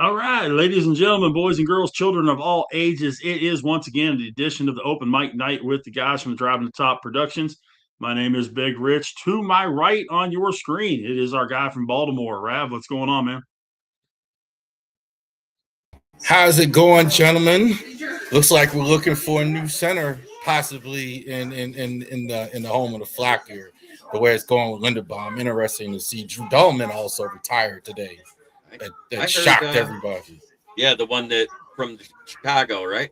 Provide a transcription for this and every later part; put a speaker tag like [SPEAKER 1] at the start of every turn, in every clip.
[SPEAKER 1] All right, ladies and gentlemen, boys and girls, children of all ages, it is once again the edition of the Open Mic Night with the guys from Driving the Top Productions. My name is Big Rich. To my right on your screen, it is our guy from Baltimore. Rav, what's going on, man?
[SPEAKER 2] How's it going, gentlemen? Looks like we're looking for a new center, possibly in the home of the flock here. The way it's going with Linderbaum. Interesting to see Drew Dolman also retired today.
[SPEAKER 3] I,
[SPEAKER 2] That
[SPEAKER 3] I heard,
[SPEAKER 2] shocked everybody.
[SPEAKER 3] yeah, the one that from Chicago, right?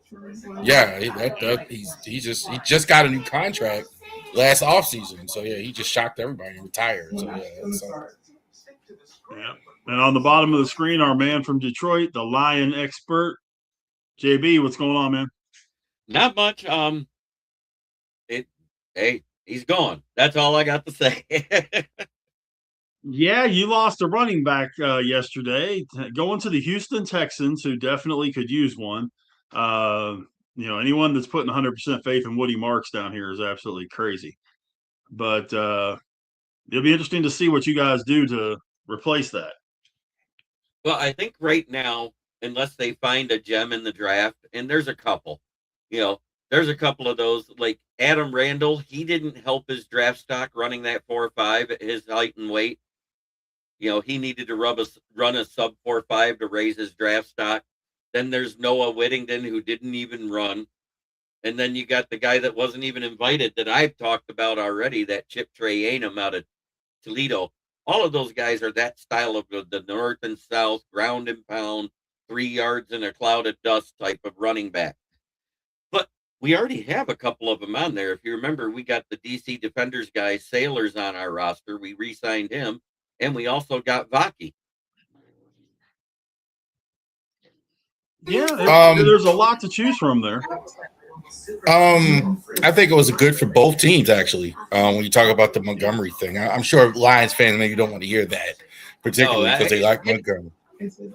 [SPEAKER 2] Yeah, he just got a new contract last offseason. So yeah, he just shocked everybody and retired. So yeah,
[SPEAKER 1] Yeah. And on the bottom of the screen, our man from Detroit, the Lion expert, JB. What's going on, man?
[SPEAKER 3] Not much. It. Hey, he's gone. That's all I got to say.
[SPEAKER 1] Yeah, you lost a running back yesterday, going to the Houston Texans, who definitely could use one. Uh, anyone that's putting 100% faith in Woody Marks down here is absolutely crazy. But it'll be interesting to see what you guys do to replace that.
[SPEAKER 3] Well, I think right now, unless they find a gem in the draft, and there's a couple, you know, there's a couple of those like Adam Randall. He didn't help his draft stock running that 4.5 at his height and weight. He needed to run a sub 4.5 to raise his draft stock. Then there's Noah Whittington, who didn't even run. And then you got the guy that wasn't even invited that I've talked about already, that Chip Trayanum out of Toledo. All of those guys are that style of the north and south, ground and pound, 3 yards in a cloud of dust type of running back. But we already have a couple of them on there. If you remember, we got the DC Defenders guy, Sailors, on our roster. We re signed him. And we also got Vaki.
[SPEAKER 1] Yeah,
[SPEAKER 2] Um,
[SPEAKER 1] there's a lot to choose from there.
[SPEAKER 2] I think it was good for both teams actually. When you talk about the Montgomery thing, I'm sure Lions fans maybe don't want to hear that,
[SPEAKER 3] No,
[SPEAKER 2] particularly because they like Montgomery.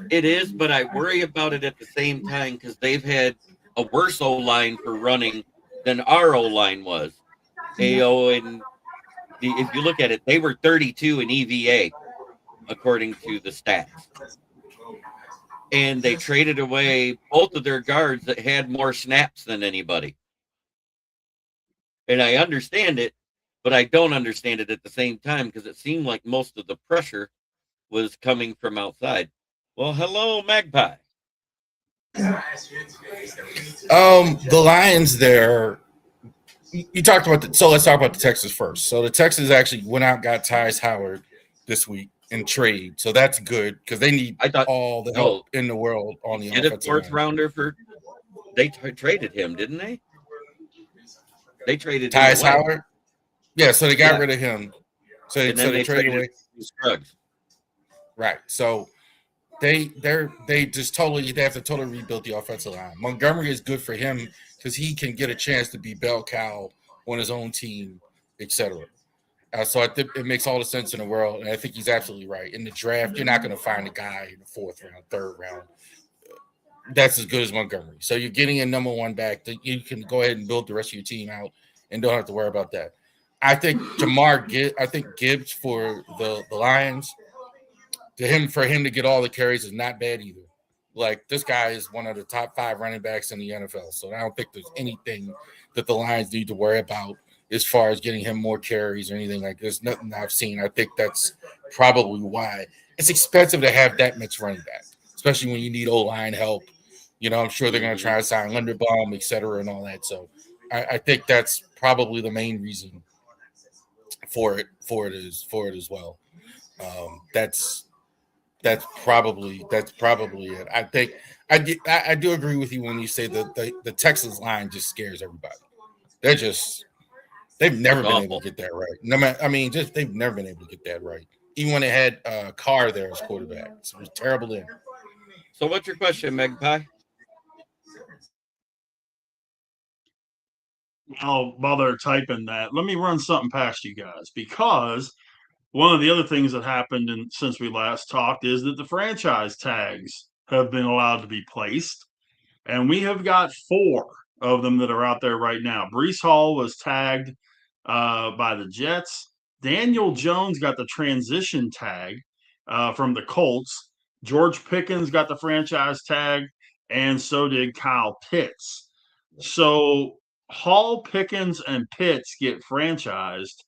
[SPEAKER 3] it is, but I worry about it at the same time because they've had a worse O line for running than our O line was. AO and if you look at it, they were 32 in EVA according to the stats, and they traded away both of their guards that had more snaps than anybody. And I understand it, but I don't understand it at the same time because it seemed like most of the pressure was coming from outside. Well, hello, Magpie.
[SPEAKER 2] The Lions there. You talked about so let's talk about the Texans first. So the Texans actually went out and got Tyus Howard this week in trade, so that's good because they need
[SPEAKER 3] I thought
[SPEAKER 2] all the help in the world on the
[SPEAKER 3] get a
[SPEAKER 2] offensive
[SPEAKER 3] fourth
[SPEAKER 2] line.
[SPEAKER 3] rounder for they traded him, didn't they? They traded him
[SPEAKER 2] Tyus
[SPEAKER 3] away.
[SPEAKER 2] Howard, yeah. So they got rid of him. So
[SPEAKER 3] And then
[SPEAKER 2] they
[SPEAKER 3] they
[SPEAKER 2] traded
[SPEAKER 3] traded
[SPEAKER 2] away.
[SPEAKER 3] Scruggs.
[SPEAKER 2] Right. So they just totally they have to totally rebuild the offensive line. Montgomery is good for him because he can get a chance to be bell cow on his own team, etc. So I think it makes all the sense in the world, and I think he's absolutely right. In the draft, you're not going to find a guy in the fourth round, third round that's as good as Montgomery. So you're getting a number one back that you can go ahead and build the rest of your team out and don't have to worry about that. I think I think Gibbs for the Lions, for him to get all the carries is not bad either. Like this guy is one of the top 5 running backs in the NFL. So I don't think there's anything that the Lions need to worry about as far as getting him more carries or anything like this. Nothing I've seen. I think that's probably why it's expensive to have that much running back, especially when you need O-line help. I'm sure they're going to try to sign Linderbaum, et cetera, and all that. So I think that's probably the main reason for it as well. That's probably it. I think I do agree with you when you say that the Texans line just scares everybody. They've never been able to get that right. No matter, I mean, just they've never been able to get that right. Even when they had Carr there as quarterback, it was terrible then.
[SPEAKER 3] So what's your question, Magpie?
[SPEAKER 1] While they're typing that, let me run something past you guys because one of the other things that happened since we last talked is that the franchise tags have been allowed to be placed, and we have got 4 of them that are out there right now. Brees Hall was tagged by the Jets. Daniel Jones got the transition tag from the Colts. George Pickens got the franchise tag, and so did Kyle Pitts. So Hall, Pickens, and Pitts get franchised.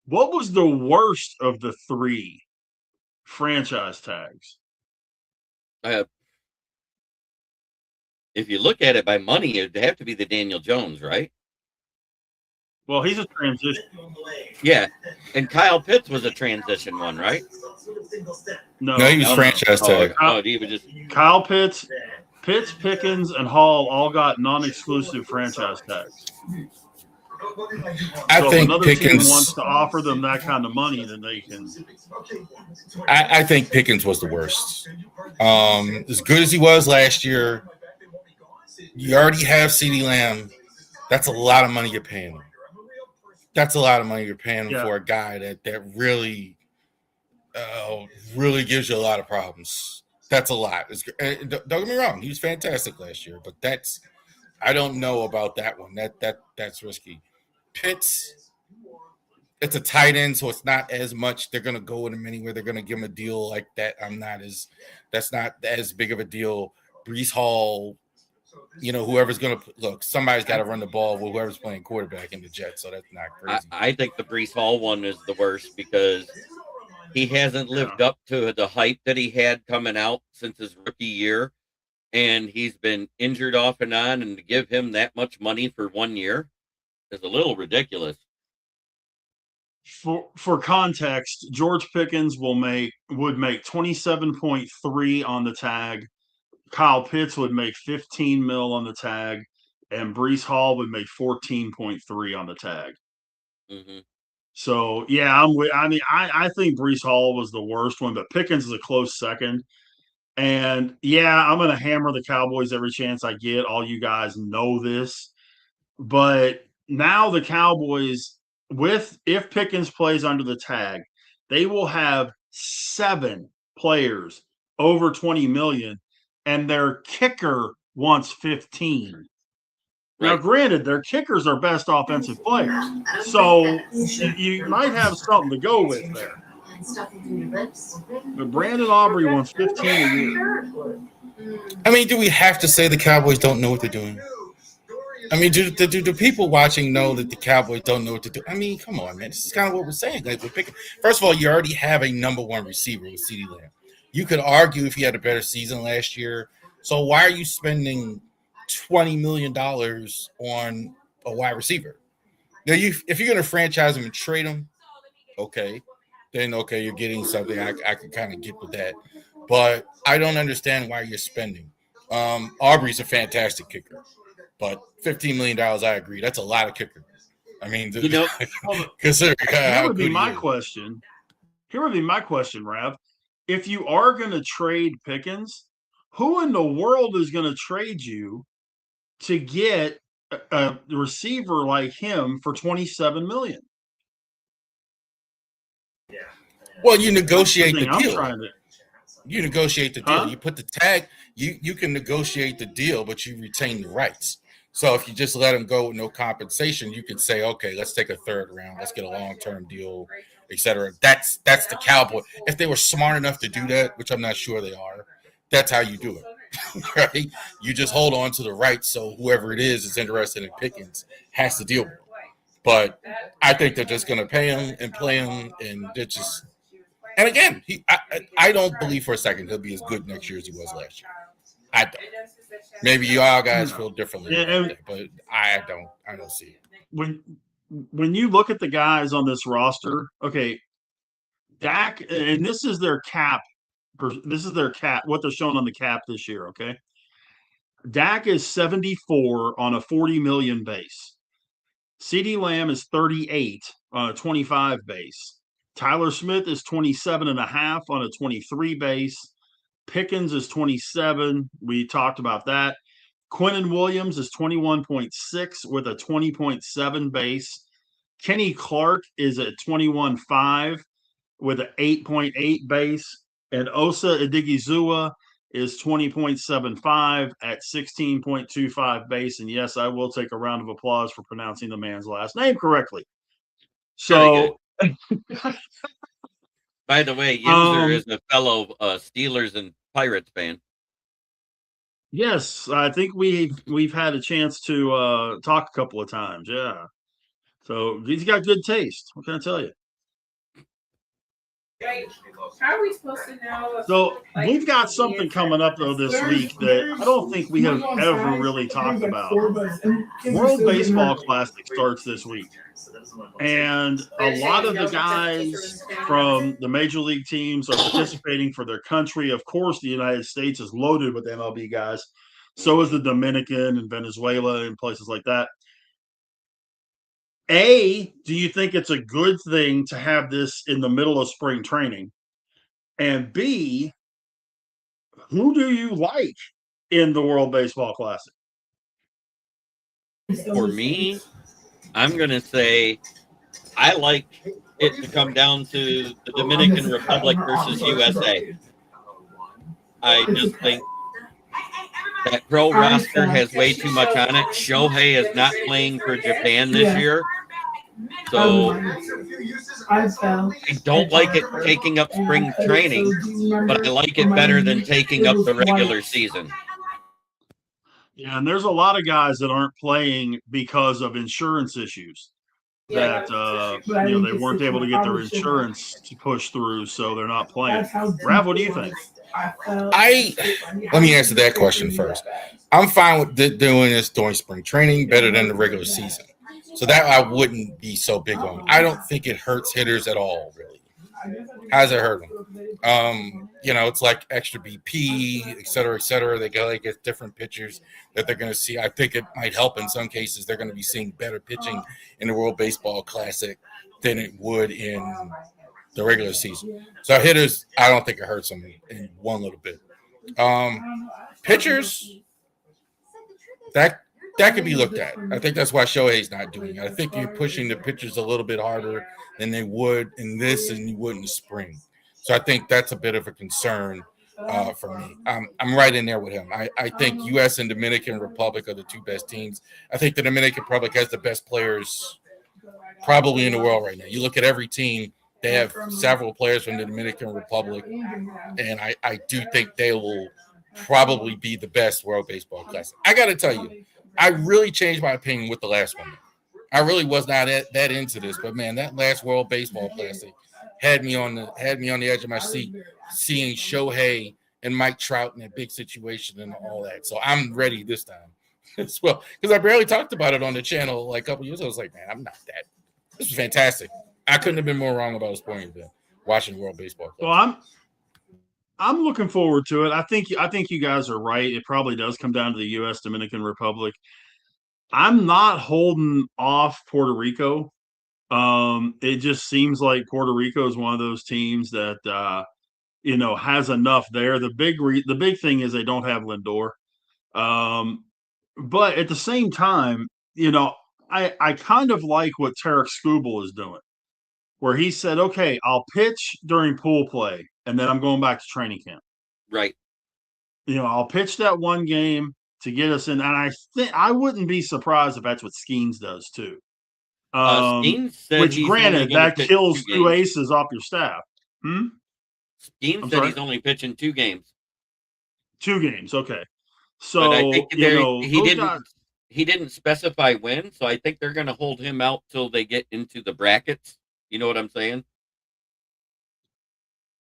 [SPEAKER 1] What was the worst of the three franchise tags?
[SPEAKER 3] Uh, if you look at it by money, it'd have to be the Daniel Jones, right?
[SPEAKER 1] Well, he's a transition.
[SPEAKER 3] Yeah, and Kyle Pitts was a transition one, right?
[SPEAKER 2] No, he was
[SPEAKER 3] No.
[SPEAKER 2] franchise tag.
[SPEAKER 3] Oh, he was just
[SPEAKER 1] Kyle Pitts, Pickens, and Hall all got non-exclusive franchise tags.
[SPEAKER 2] I
[SPEAKER 1] So if
[SPEAKER 2] think
[SPEAKER 1] another
[SPEAKER 2] Pickens
[SPEAKER 1] team wants to offer them that kind of money, then they can.
[SPEAKER 2] I think Pickens was the worst. As good as he was last year, you already have CeeDee Lamb. That's a lot of money you're paying him. That's a lot of money you're paying him for a guy that really gives you a lot of problems. That's a lot. Don't get me wrong, he was fantastic last year, but I don't know about that one. That's risky. Pitts, it's a tight end, so it's not as much. They're gonna go with him anywhere. They're gonna give him a deal like that. That's not as big of a deal. Brees Hall, whoever's gonna look, somebody's got to run the ball with whoever's playing quarterback in the Jets. So that's not crazy.
[SPEAKER 3] I think the Brees Hall one is the worst because he hasn't lived up to the hype that he had coming out since his rookie year, and he's been injured off and on. And to give him that much money for 1 year is a little ridiculous.
[SPEAKER 1] For context, George Pickens would make 27.3 on the tag. Kyle Pitts would make 15 mil on the tag, and Brees Hall would make 14.3 on the tag.
[SPEAKER 3] Mm-hmm.
[SPEAKER 1] So yeah, I think Brees Hall was the worst one, but Pickens is a close second. And yeah, I'm gonna hammer the Cowboys every chance I get. All you guys know this, but now the Cowboys, if Pickens plays under the tag, they will have 7 players over 20 million, and their kicker wants 15. Now,
[SPEAKER 3] Right.
[SPEAKER 1] granted, their kickers are best offensive players, so you might have something to go with there. But Brandon Aubrey wants 15 a year.
[SPEAKER 2] I mean, do we have to say the Cowboys don't know what they're doing? I mean, do people watching know that the Cowboys don't know what to do? I mean, come on, man. This is kind of what we're saying. Like, first of all, you already have a number one receiver with CeeDee Lamb. You could argue if he had a better season last year. So why are you spending $20 million on a wide receiver? Now, if you're going to franchise him and trade him, okay, you're getting something. I can kind of get with that. But I don't understand why you're spending. Aubrey's a fantastic kicker. But $15 million, I agree. That's a lot of kicker. I mean, consider
[SPEAKER 1] here would be my question. Here would be my question, Rav. If you are going to trade Pickens, who in the world is going to trade you to get a receiver like him for $27 million?
[SPEAKER 2] Well, you negotiate the deal.
[SPEAKER 1] You
[SPEAKER 2] negotiate the deal. You put the tag. You can negotiate the deal, but you retain the rights. So if you just let him go with no compensation, you can say, okay, let's take a third round. Let's get a long-term deal, etc. That's the Cowboy. If they were smart enough to do that, which I'm not sure they are, that's how you do it, right? You just hold on to the rights, so whoever it is interested in Pickens has to deal with it. But I think they're just going to pay him and play him, and they're just. And again, I don't believe for a second he'll be as good next year as he was last year. I don't. Maybe you all guys feel differently, but I don't see it.
[SPEAKER 1] When you look at the guys on this roster, okay, Dak, and this is their cap. This is their cap. What they're showing on the cap this year. Okay, Dak is 74 on a 40 million base. CeeDee Lamb is 38 on a 25 base. Tyler Smith is 27.5 on a 23 base. Pickens is 27. We talked about that. Quinnen Williams is 21.6 with a 20.7 base. Kenny Clark is at 21.5 with an 8.8 base. And Osa Odighizuwa is 20.75 at 16.25 base. And yes, I will take a round of applause for pronouncing the man's last name correctly. So
[SPEAKER 3] By the way, Yinzer is a fellow Steelers and Pirates fan.
[SPEAKER 1] Yes, I think we've had a chance to talk a couple of times. Yeah, so he's got good taste. What can I tell you?
[SPEAKER 4] How are we supposed to know?
[SPEAKER 1] So we've got something coming up though this week that I don't think we have ever really talked about. World Baseball Classic starts this week, and a lot of the guys from the major league teams are participating for their country. Of course, the United States is loaded with MLB guys. So is the Dominican and Venezuela and places like that. Do you think it's a good thing to have this in the middle of spring training? And B, who do you like in the World Baseball Classic?
[SPEAKER 3] For me, I'm going to say I like it to come down to the Dominican Republic versus USA. I just think that pro roster has way too much on it. Shohei is not playing for Japan this year. So I don't like it taking up spring training, but I like it better than taking up the regular season.
[SPEAKER 1] Yeah, and there's a lot of guys that aren't playing because of insurance issues. That they weren't able to get their insurance to push through, so they're not playing. Rav, what do you think?
[SPEAKER 2] Let me answer that question first. I'm fine with doing this during spring training, better than the regular season. So that I wouldn't be so big on. I don't think it hurts hitters at all, really. How does it hurt them? It's like extra BP, et cetera. They go get different pitchers that they're going to see. I think it might help in some cases. They're going to be seeing better pitching in the World Baseball Classic than it would in the regular season. So hitters, I don't think it hurts them in one little bit. Pitchers, that could be looked at. I think that's why Shohei's not doing it. I think you're pushing the pitchers a little bit harder than they would in this and you would in the spring. So I think that's a bit of a concern for me. I'm right in there with him. I think U.S. and Dominican Republic are the two best teams. I think the Dominican Republic has the best players probably in the world right now. You look at every team, they have several players from the Dominican Republic, and I do think they will probably be the best World Baseball Classic. I got to tell you, I really changed my opinion with the last one. I really was not that into this, but man, that last World Baseball Classic had me on the edge of my seat, seeing Shohei and Mike Trout in a big situation and all that. So I'm ready this time as well, because I barely talked about it on the channel like a couple years ago. I was like, man, I'm not that. This was fantastic. I couldn't have been more wrong about a sporting event watching World Baseball Classic.
[SPEAKER 1] Well, I'm looking forward to it. I think you guys are right. It probably does come down to the U.S. Dominican Republic. I'm not holding off Puerto Rico. It just seems like Puerto Rico is one of those teams that has enough there. The big thing is they don't have Lindor. But at the same time, I kind of like what Tarek Skubal is doing, where he said, "Okay, I'll pitch during pool play, and then I'm going back to training camp."
[SPEAKER 3] Right.
[SPEAKER 1] I'll pitch that one game to get us in, and I think I wouldn't be surprised if that's what Skeens does too.
[SPEAKER 3] Skeens said
[SPEAKER 1] Which, granted, that kills two aces off your staff.
[SPEAKER 3] Skeens said he's only pitching 2 games.
[SPEAKER 1] 2 games, okay. So
[SPEAKER 3] but I think he didn't specify when, so I think they're going to hold him out till they get into the brackets. You know what I'm saying?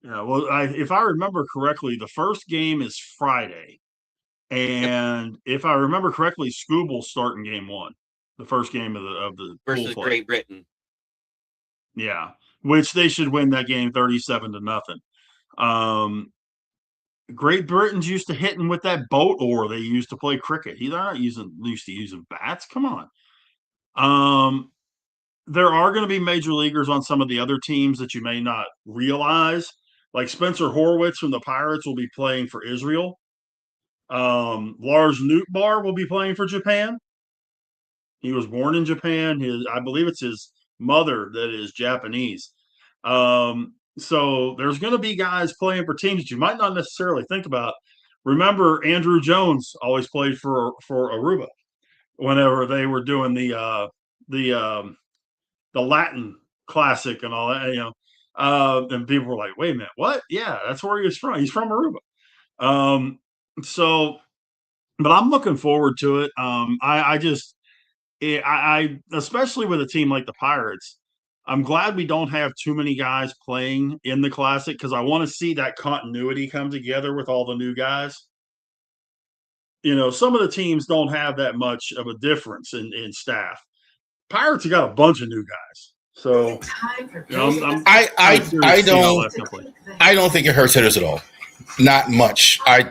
[SPEAKER 1] Yeah, well, if I remember correctly, the first game is Friday. And if I remember correctly, Scooble's starting game 1, the first game of the
[SPEAKER 3] versus
[SPEAKER 1] pool play.
[SPEAKER 3] Great Britain.
[SPEAKER 1] Yeah, which they should win that game 37-0. Great Britain's used to hitting with that boat oar they used to play cricket. They're not used to using bats. Come on. There are going to be major leaguers on some of the other teams that you may not realize. Like Spencer Horwitz from the Pirates will be playing for Israel. Lars Nootbaar will be playing for Japan. He was born in Japan. I believe it's his mother that is Japanese. So there's going to be guys playing for teams that you might not necessarily think about. Remember, Andrew Jones always played for Aruba whenever they were doing the Latin Classic and all that. And people were like, "Wait a minute, what?" Yeah, that's where he was from. He's from Aruba. Um, so, but I'm looking forward to it. I just, I especially with a team like the Pirates, I'm glad we don't have too many guys playing in the Classic because I want to see that continuity come together with all the new guys. Some of the teams don't have that much of a difference in staff. Pirates have got a bunch of new guys, so I'm kind of curious to see how that's going to play.
[SPEAKER 2] I don't think it hurts hitters at all. Not much. I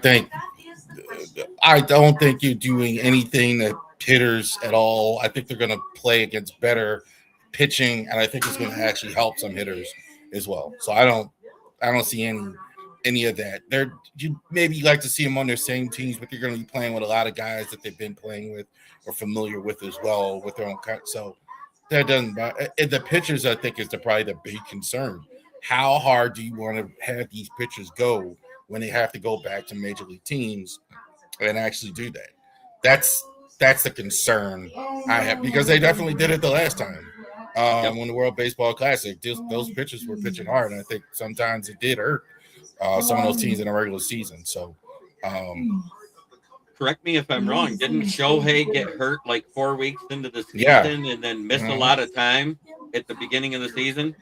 [SPEAKER 2] don't think you're doing anything that hitters at all. I think they're going to play against better pitching, and I think it's going to actually help some hitters as well. So I don't see any of that. You maybe like to see them on their same teams, but they're going to be playing with a lot of guys that they've been playing with or familiar with as well with their own cut. So that doesn't. The pitchers, I think, is probably the big concern. How hard do you want to have these pitchers go when they have to go back to major league teams and actually do that? That's the concern I have, because they definitely did it the last time when the World Baseball Classic. Those pitchers were pitching hard, and I think sometimes it did hurt some of those teams in the regular season. So,
[SPEAKER 3] correct me if I'm wrong. Didn't Shohei get hurt like 4 weeks into the season and then miss a lot of time at the beginning of the season?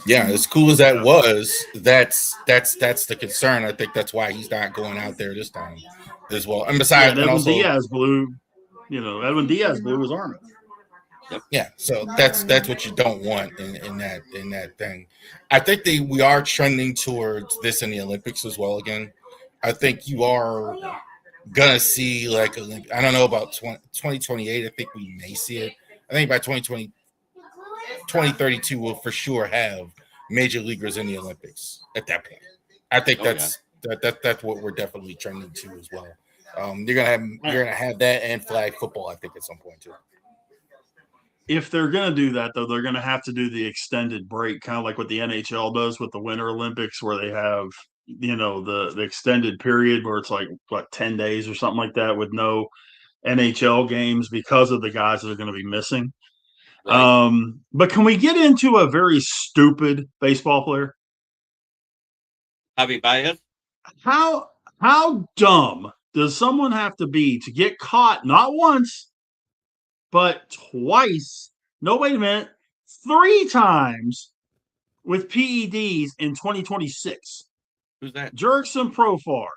[SPEAKER 2] Yeah, as cool as that was, that's the concern. I think that's why he's not going out there this time as well. And besides,
[SPEAKER 1] and Edwin Diaz blew his arm.
[SPEAKER 2] Yep. Yeah, so that's what you don't want in that thing. I think we are trending towards this in the Olympics as well. Again, I think you are gonna see like I don't know about 2028. I think we may see it. I think by 2032 we'll for sure have major leaguers in the Olympics at that point. I think that's what we're definitely trending to as well. You're gonna have that and flag football, I think, at some point too.
[SPEAKER 1] If they're going to do that, though, they're going to have to do the extended break, kind of like what the NHL does with the Winter Olympics, where they have, the extended period where it's like, 10 days or something like that with no NHL games because of the guys that are going to be missing. Right. But can we get into a very stupid baseball player?
[SPEAKER 3] Javi Baez?
[SPEAKER 1] How dumb does someone have to be to get caught not once, but twice? No, wait a minute. 3 times with PEDs in 2026.
[SPEAKER 3] Who's that?
[SPEAKER 1] Jurickson Profar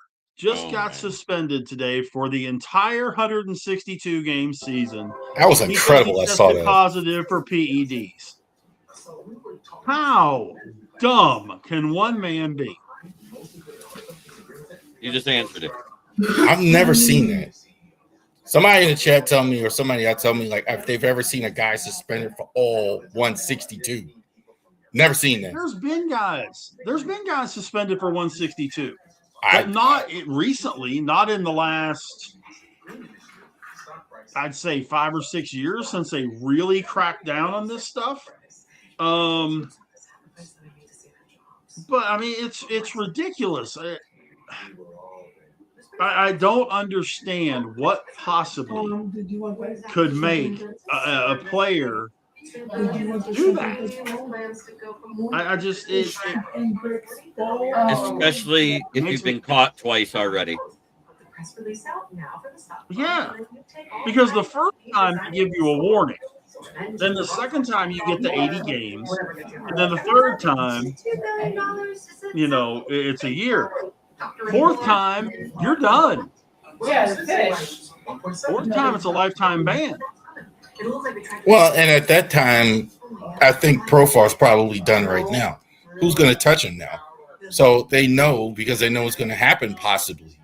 [SPEAKER 1] got suspended today for the entire 162 game season.
[SPEAKER 2] That was incredible. I saw that.
[SPEAKER 1] Positive for PEDs. How dumb can one man be?
[SPEAKER 3] You just answered it.
[SPEAKER 2] I've never seen that. Somebody in the chat tell me, or somebody else tell me, like, if they've ever seen a guy suspended for all 162. Never seen that.
[SPEAKER 1] There's been guys suspended for 162. But not recently, not in the last, I'd say 5 or 6 years since they really cracked down on this stuff. But I mean, it's ridiculous. I don't understand what possibly could make a player do that. I just
[SPEAKER 3] especially if you've been caught twice already.
[SPEAKER 1] Yeah, because the first time they give you a warning, then the second time you get the 80 games, and then the third time, it's a year. Fourth time, you're done.
[SPEAKER 4] Yeah, it's finished.
[SPEAKER 1] Fourth time, it's a lifetime ban.
[SPEAKER 2] Well, and at that time, I think Profar's probably done right now. Who's going to touch him now? So they know, because they know it's going to happen possibly.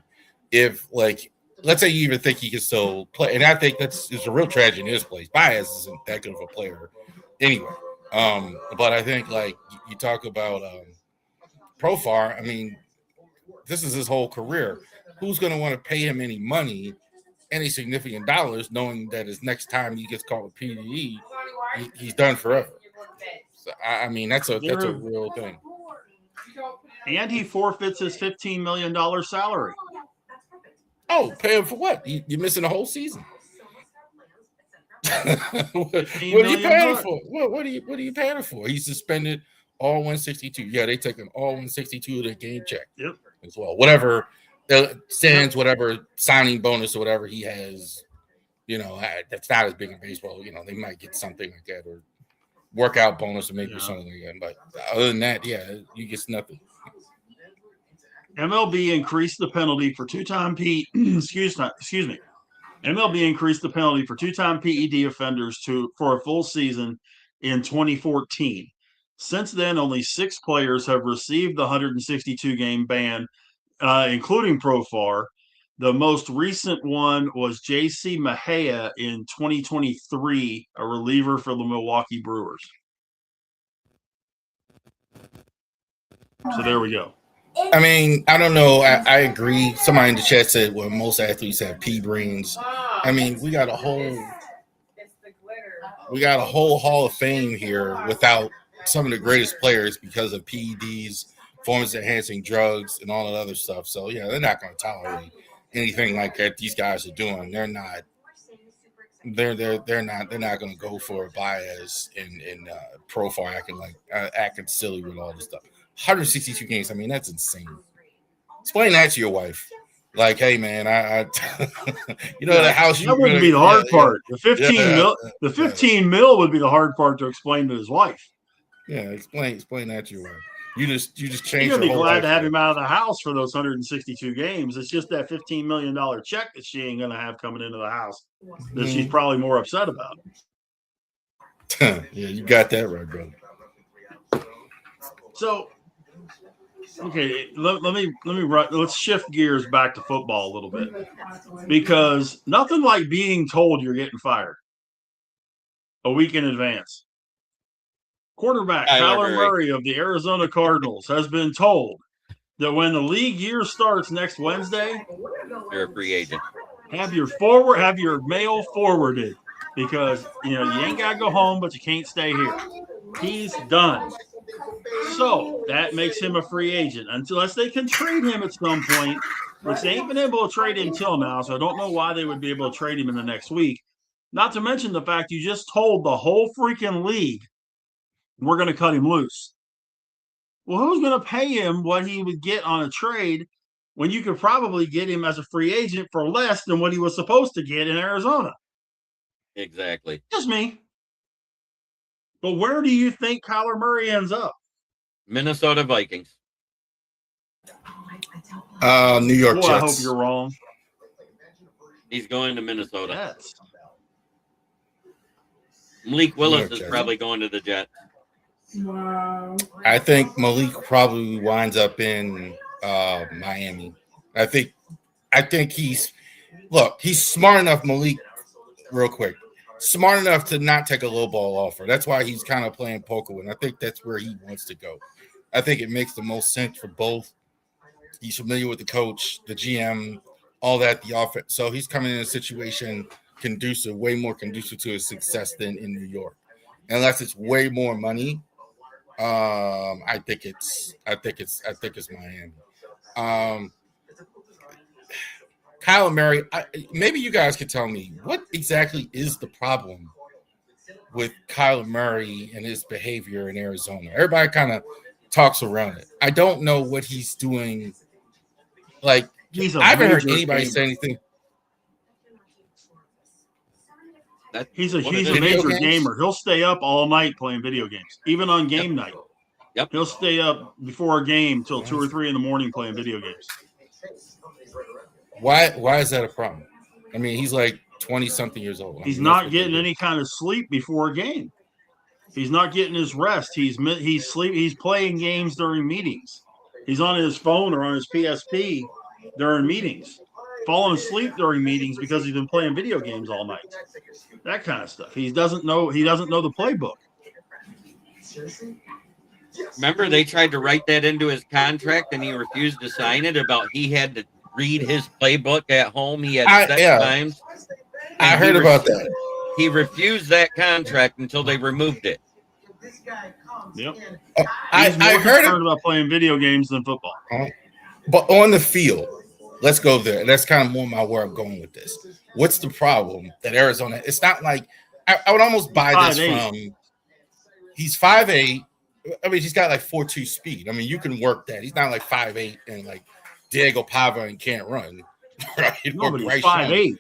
[SPEAKER 2] If, like, let's say you even think he can still play, and I think it's a real tragedy in his place. Baez isn't that good of a player anyway. But I think, like, you talk about Profar, I mean, this is his whole career. Who's going to want to pay him any money, any significant dollars, knowing that his next time he gets caught with PDE, he's done forever? So, I mean, that's a real thing.
[SPEAKER 1] And he forfeits his $15 million salary.
[SPEAKER 2] Oh, pay him for what? You're missing a whole season. What are you paying him for? What are you paying him for? He's suspended All 162. Yeah, they take an all 162 of the game check.
[SPEAKER 1] Yep.
[SPEAKER 2] As well. Whatever stands, whatever signing bonus or whatever he has, that's not as big in baseball. They might get something like that or workout bonus or maybe something like that. But other than that, you get nothing.
[SPEAKER 1] MLB increased the penalty for two-time excuse me. MLB increased the penalty for two-time PED offenders for a full season in 2014. Since then, only 6 players have received the 162 game ban, including Profar. The most recent one was J.C. Mejia in 2023, a reliever for the Milwaukee Brewers. So there we go.
[SPEAKER 2] I mean, I don't know. I agree. Somebody in the chat said, well, most athletes have pea brains. I mean, we got a whole Hall of Fame here without some of the greatest players because of PEDs, performance-enhancing drugs, and all that other stuff. So, yeah, they're not going to tolerate anything like that these guys are doing. They're not. They're not going to go for a bias in profile acting silly with all this stuff. 162 games. I mean, that's insane. Explain that to your wife. Like, hey, man, the house.
[SPEAKER 1] That wouldn't be the hard part. The 15 mil would be the hard part to explain to his wife.
[SPEAKER 2] Yeah, explain that to your wife. You just changed.
[SPEAKER 1] You're gonna be glad to have him out of the house for those 162 games. It's just that $15 million check that she ain't gonna have coming into the house that she's probably more upset about.
[SPEAKER 2] Yeah, you got that right, brother.
[SPEAKER 1] So, okay, let's shift gears back to football a little bit, because nothing like being told you're getting fired a week in advance. Quarterback Kyler Murray of the Arizona Cardinals has been told that when the league year starts next Wednesday,
[SPEAKER 3] you're a free agent.
[SPEAKER 1] Have your mail forwarded, because you ain't gotta go home, but you can't stay here. He's done. So that makes him a free agent unless they can trade him at some point, which they ain't been able to trade him till now. So I don't know why they would be able to trade him in the next week. Not to mention the fact you just told the whole freaking league we're going to cut him loose. Well, who's going to pay him what he would get on a trade when you could probably get him as a free agent for less than what he was supposed to get in Arizona?
[SPEAKER 3] Exactly.
[SPEAKER 1] Just me. But where do you think Kyler Murray ends up?
[SPEAKER 3] Minnesota Vikings.
[SPEAKER 2] New York Jets.
[SPEAKER 1] I hope you're wrong.
[SPEAKER 3] He's going to Minnesota.
[SPEAKER 1] Jets.
[SPEAKER 3] Malik Willis is probably going to the Jets.
[SPEAKER 4] Wow.
[SPEAKER 2] I think Malik probably winds up in Miami. I think he's smart enough, Malik, real quick. Smart enough to not take a low ball offer. That's why he's kind of playing poker, and I think that's where he wants to go. I think it makes the most sense for both. He's familiar with the coach, the GM, all that, the offense. So he's coming in a situation way more conducive to his success than in New York. Unless it's way more money, I think it's Miami. Kyler Murray, maybe you guys could tell me what exactly is the problem with Kyler Murray and his behavior in Arizona. Everybody kind of talks around it. I don't know what he's doing. Like, I haven't heard anybody say anything.
[SPEAKER 1] He's a major gamer. He'll stay up all night playing video games, even on game night.
[SPEAKER 3] Yep.
[SPEAKER 1] He'll stay up before a game till 2 or 3 in the morning playing video games.
[SPEAKER 2] Why is that a problem? I mean, he's like 20-something years old.
[SPEAKER 1] He's not getting any kind of sleep before a game. He's not getting his rest. He's playing games during meetings. He's on his phone or on his PSP during meetings, falling asleep during meetings because he's been playing video games all night. That kind of stuff. He doesn't know the playbook.
[SPEAKER 3] Remember, they tried to write that into his contract, and he refused to sign it. About he had to read his playbook at home. He had set times.
[SPEAKER 2] I heard about that.
[SPEAKER 3] He refused that contract until they removed it.
[SPEAKER 1] Yep.
[SPEAKER 2] I heard
[SPEAKER 1] about playing video games than football.
[SPEAKER 2] But on the field, let's go there. That's kind of more where I'm going with this. What's the problem that Arizona? It's not like I would almost buy this from. He's 5'8", I mean, he's got like 4.2 speed. I mean, you can work that. He's not like 5'8" and like Diego Pava and can't run, right?
[SPEAKER 1] No,
[SPEAKER 2] Or
[SPEAKER 1] but he's
[SPEAKER 2] Bryce
[SPEAKER 1] 5'8".
[SPEAKER 2] Young.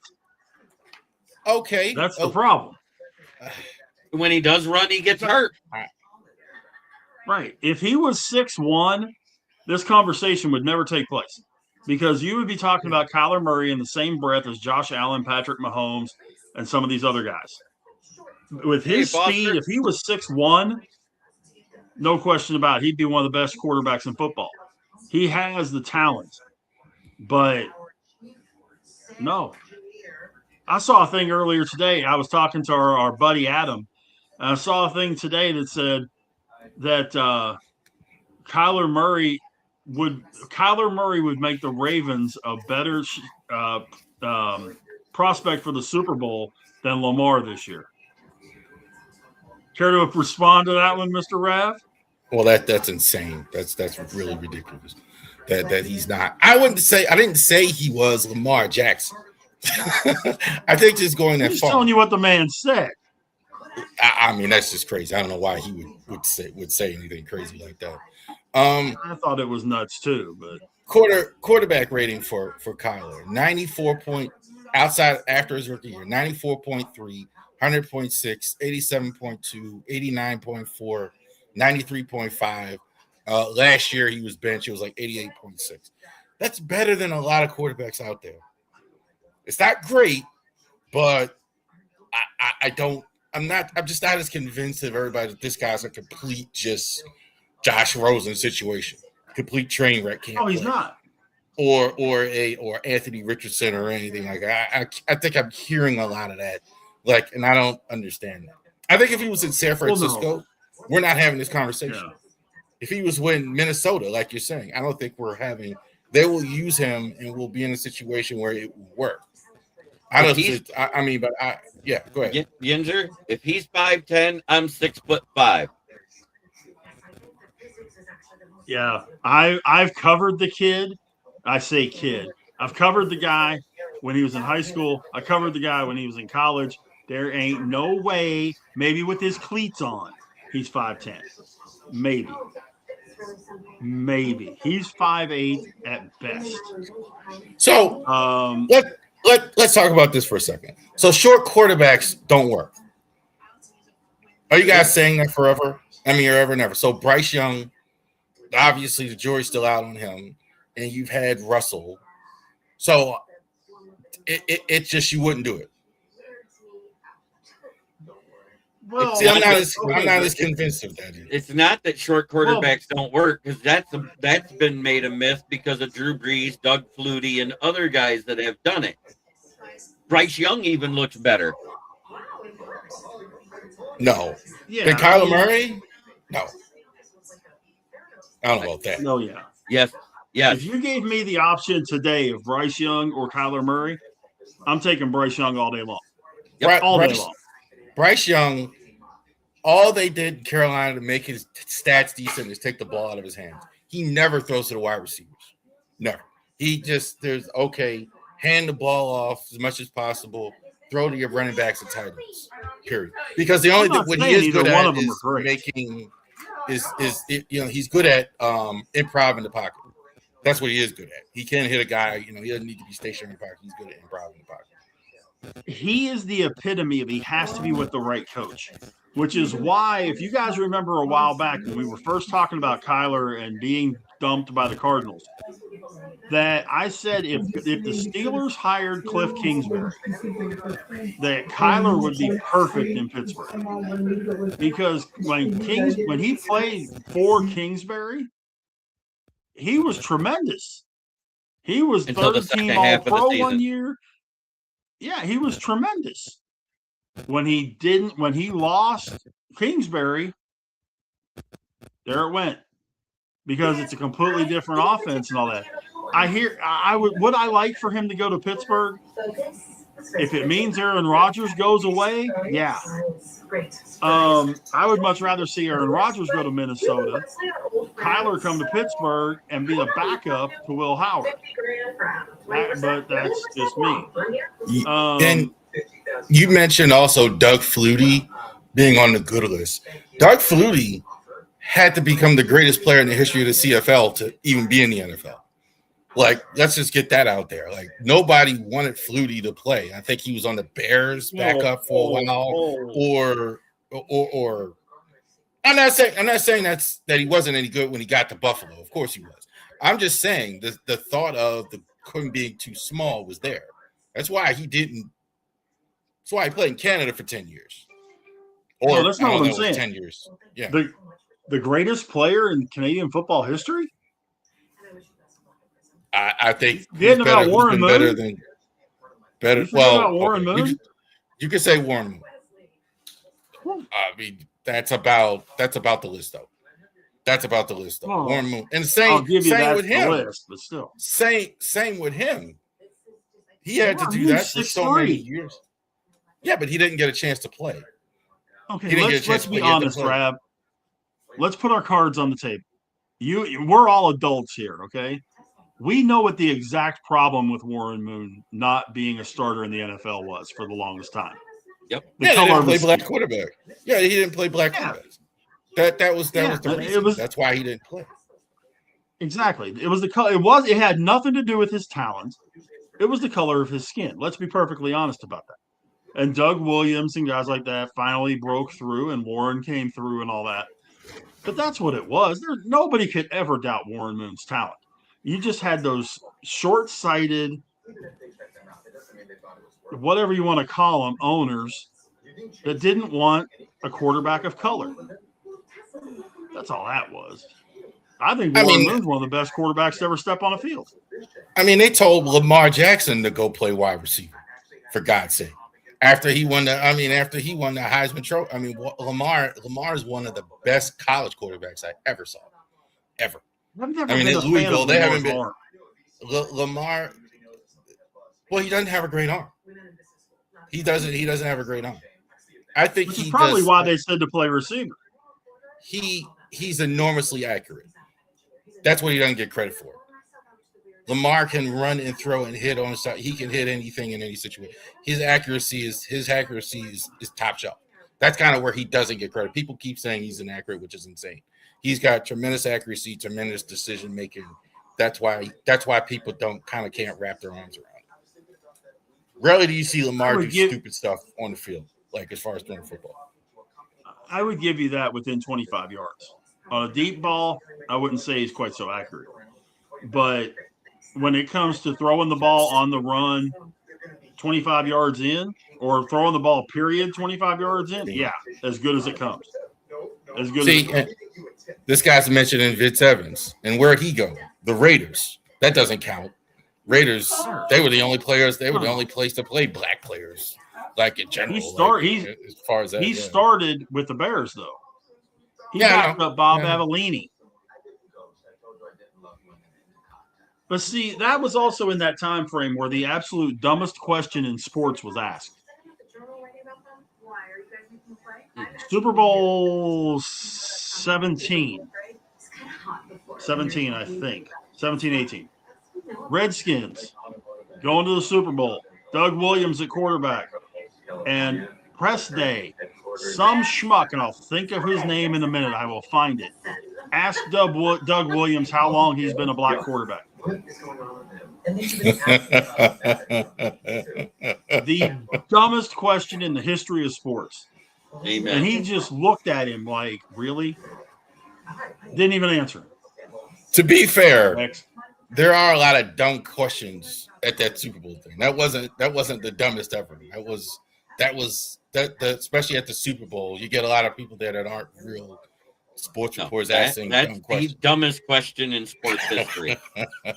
[SPEAKER 2] Okay,
[SPEAKER 1] That's the problem.
[SPEAKER 3] When he does run, he gets hurt.
[SPEAKER 1] Right. If he was 6'1", this conversation would never take place because you would be talking about Kyler Murray in the same breath as Josh Allen, Patrick Mahomes, and some of these other guys. With his speed, if he was 6'1", no question about it, he'd be one of the best quarterbacks in football. He has the talent, but no. I saw a thing earlier today. I was talking to our buddy Adam, and I saw a thing today that said that Kyler Murray would make the Ravens a better prospect for the Super Bowl than Lamar this year. Care to respond to that one, Mr. Rav?
[SPEAKER 2] Well, that's insane. That's really ridiculous. That he's not. I didn't say he was Lamar Jackson. I think just going that
[SPEAKER 1] I'm just
[SPEAKER 2] far.
[SPEAKER 1] telling you what the man said.
[SPEAKER 2] I mean, that's just crazy. I don't know why he would say anything crazy like that.
[SPEAKER 1] I thought it was nuts too, but
[SPEAKER 2] quarterback rating for Kyler 94 point outside after his rookie year 94.3, 100.6, 87.2, 89.4, 93.5. Last year he was benched. It was like 88.6. That's better than a lot of quarterbacks out there. It's not great, but I'm just not as convinced of everybody that this guy's a complete just Josh Rosen situation, complete train wreck.
[SPEAKER 1] No, he's not.
[SPEAKER 2] Or Anthony Richardson or anything like that. I think I'm hearing a lot of that, and I don't understand that. I think if he was in San Francisco, we're not having this conversation. Yeah. If he was in Minnesota, like you're saying, I don't think we're having. They will use him, and we'll be in a situation where it will work. Go ahead.
[SPEAKER 3] Yinzer, if he's 5'10", I'm 6'5".
[SPEAKER 1] Yeah, I've covered the kid. I say kid. I've covered the guy when he was in high school. I covered the guy when he was in college. There ain't no way, maybe with his cleats on, he's 5'10". Maybe. He's 5'8" at best.
[SPEAKER 2] So let's talk about this for a second. So short quarterbacks don't work. Are you guys saying that forever? I mean, or ever, never. So Bryce Young, obviously the jury's still out on him, and you've had Russell. So it's just you wouldn't do it.
[SPEAKER 1] Well,
[SPEAKER 2] I'm not as convinced of that either.
[SPEAKER 3] It's not that short quarterbacks don't work, because that's been made a myth because of Drew Brees, Doug Flutie, and other guys that have done it. Bryce Young even looks better.
[SPEAKER 2] No. Yeah. Than Kyler Murray? No. I don't know about that.
[SPEAKER 1] No, yeah.
[SPEAKER 3] Yes.
[SPEAKER 1] If you gave me the option today of Bryce Young or Kyler Murray, I'm taking Bryce Young all day long.
[SPEAKER 2] Yep. All day long. Bryce Young, all they did in Carolina to make his stats decent is take the ball out of his hands. He never throws to the wide receivers. Never. He just hand the ball off as much as possible, throw to your running backs and tight ends. Period. Because the only thing what he is good at is making he's good at improv in the pocket. That's what he is good at. He can hit a guy, he doesn't need to be stationary in the pocket. He's good at improv in the pocket.
[SPEAKER 1] He is the epitome of he has to be with the right coach, which is why, if you guys remember a while back when we were first talking about Kyler and being dumped by the Cardinals, that I said if the Steelers hired Cliff Kingsbury, that Kyler would be perfect in Pittsburgh. Because when he played for Kingsbury, he was tremendous. He was third team All-Pro 1 year. Yeah, he was tremendous. When he lost Kingsbury, there it went. Because it's a completely different offense and all that. Would I like for him to go to Pittsburgh? If it means Aaron Rodgers goes away, yeah. I would much rather see Aaron Rodgers go to Minnesota, Kyler come to Pittsburgh, and be the backup to Will Howard. But that's just me.
[SPEAKER 2] And you mentioned also Doug Flutie being on the good list. Doug Flutie had to become the greatest player in the history of the CFL to even be in the NFL. Like, let's just get that out there. Like, nobody wanted Flutie to play. I think he was on the Bears backup for a while, or I'm not saying that he wasn't any good when he got to Buffalo. Of course he was. I'm just saying the thought of the Quinn being too small was there. That's why he didn't. That's why he played in Canada for 10 years. Or
[SPEAKER 1] no, that's not what I'm
[SPEAKER 2] it was
[SPEAKER 1] saying.
[SPEAKER 2] 10 years. Yeah.
[SPEAKER 1] The greatest player in Canadian football history?
[SPEAKER 2] I think
[SPEAKER 1] Getting about Warren Moon?
[SPEAKER 2] Better.
[SPEAKER 1] You forget about Warren Moon?
[SPEAKER 2] You could say Warren Moon. I mean, that's about the list, though. That's about the list, though.
[SPEAKER 1] Oh,
[SPEAKER 2] Warren Moon. And
[SPEAKER 1] I'll give you that
[SPEAKER 2] with him.
[SPEAKER 1] list, but still.
[SPEAKER 2] Same with him. He had to do that for so many years. Yeah, but he didn't get a chance to play.
[SPEAKER 1] Okay, let's be honest, Rab. Let's put our cards on the table. We're all adults here, okay? We know what the exact problem with Warren Moon not being a starter in the NFL was for the longest time.
[SPEAKER 3] Yep.
[SPEAKER 2] He didn't play black quarterback. Yeah, he didn't play black quarterbacks. That was the reason. That's why he didn't play.
[SPEAKER 1] Exactly. It had nothing to do with his talent. It was the color of his skin. Let's be perfectly honest about that. And Doug Williams and guys like that finally broke through, and Warren came through and all that. But that's what it was. Nobody could ever doubt Warren Moon's talent. You just had those short-sighted, whatever you want to call them, owners that didn't want a quarterback of color. That's all that was. I think Warren Moon's one of the best quarterbacks to ever step on a field.
[SPEAKER 2] I mean, they told Lamar Jackson to go play wide receiver, for God's sake. After he won the Heisman Trophy. I mean, Lamar is one of the best college quarterbacks I ever saw, ever.
[SPEAKER 1] At Louisville,
[SPEAKER 2] they haven't been. Lamar. Well, he doesn't have a great arm. He doesn't have a great arm. I think
[SPEAKER 1] which is probably why they said to play receiver.
[SPEAKER 2] He's enormously accurate. That's what he doesn't get credit for. Lamar can run and throw and hit on the side. He can hit anything in any situation. His accuracy is top shelf. That's kind of where he doesn't get credit. People keep saying he's inaccurate, which is insane. He's got tremendous accuracy, tremendous decision making. That's why people can't wrap their arms around it. Rarely do you see Lamar do stupid stuff on the field, like as far as throwing football.
[SPEAKER 1] I would give you that within 25 yards. On a deep ball, I wouldn't say he's quite so accurate. But when it comes to throwing the ball on the run 25 yards in, or throwing the ball, period, 25 yards in, yeah, as good as it comes. As good as it comes.
[SPEAKER 2] This guy's mentioning Vince Evans. And where'd he go? The Raiders. That doesn't count. Raiders, they were the only players. They were the only place to play black players, like in general. As far as that,
[SPEAKER 1] he started with the Bears, though. He backed up Bob Avellini. But see, that was also in that time frame where the absolute dumbest question in sports was asked. Super Bowl 17. 17, I think. 17, 18. Redskins going to the Super Bowl. Doug Williams at quarterback. And press day. Some schmuck, and I'll think of his name in a minute. I will find it. Ask Doug Williams how long he's been a black quarterback. The dumbest question in the history of sports.
[SPEAKER 3] Amen.
[SPEAKER 1] And he just looked at him like, really? Didn't even answer him.
[SPEAKER 2] To be fair, there are a lot of dumb questions at that Super Bowl thing. That wasn't the dumbest ever. That was especially at the Super Bowl. You get a lot of people there that aren't real sports reporters asking dumb questions.
[SPEAKER 3] That's the dumbest question in sports history.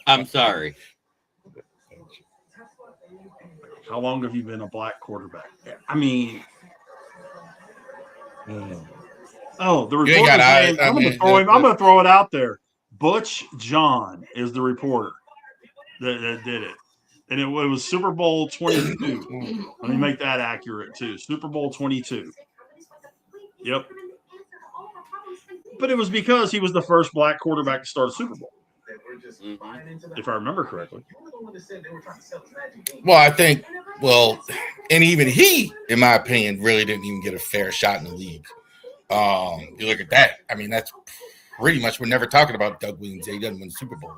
[SPEAKER 3] I'm sorry.
[SPEAKER 1] How long have you been a black quarterback? I mean, the reporter's name, I'm going to throw it out there. Butch John is the reporter that did it. And it was Super Bowl 22. Let me make that accurate, too. Super Bowl 22. Yep. But it was because he was the first black quarterback to start a Super Bowl. If I remember correctly.
[SPEAKER 2] And even he, in my opinion, really didn't even get a fair shot in the league. You look at that. I mean, that's pretty much we're never talking about Doug Williams. He doesn't win the Super Bowl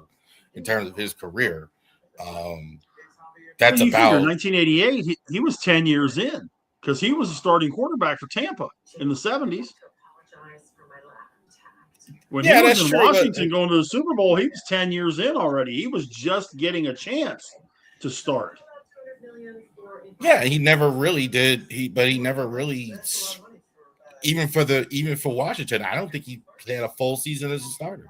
[SPEAKER 2] in terms of his career. That's
[SPEAKER 1] well, you figure
[SPEAKER 2] about
[SPEAKER 1] 1988. He was 10 years in because he was a starting quarterback for Tampa in the 70s. When he was
[SPEAKER 2] that's
[SPEAKER 1] in
[SPEAKER 2] true,
[SPEAKER 1] Washington going to the Super Bowl, he was 10 years in already. He was just getting a chance to start.
[SPEAKER 2] Yeah, he never really did. But he never really, even for Washington, I don't think he had a full season as a starter.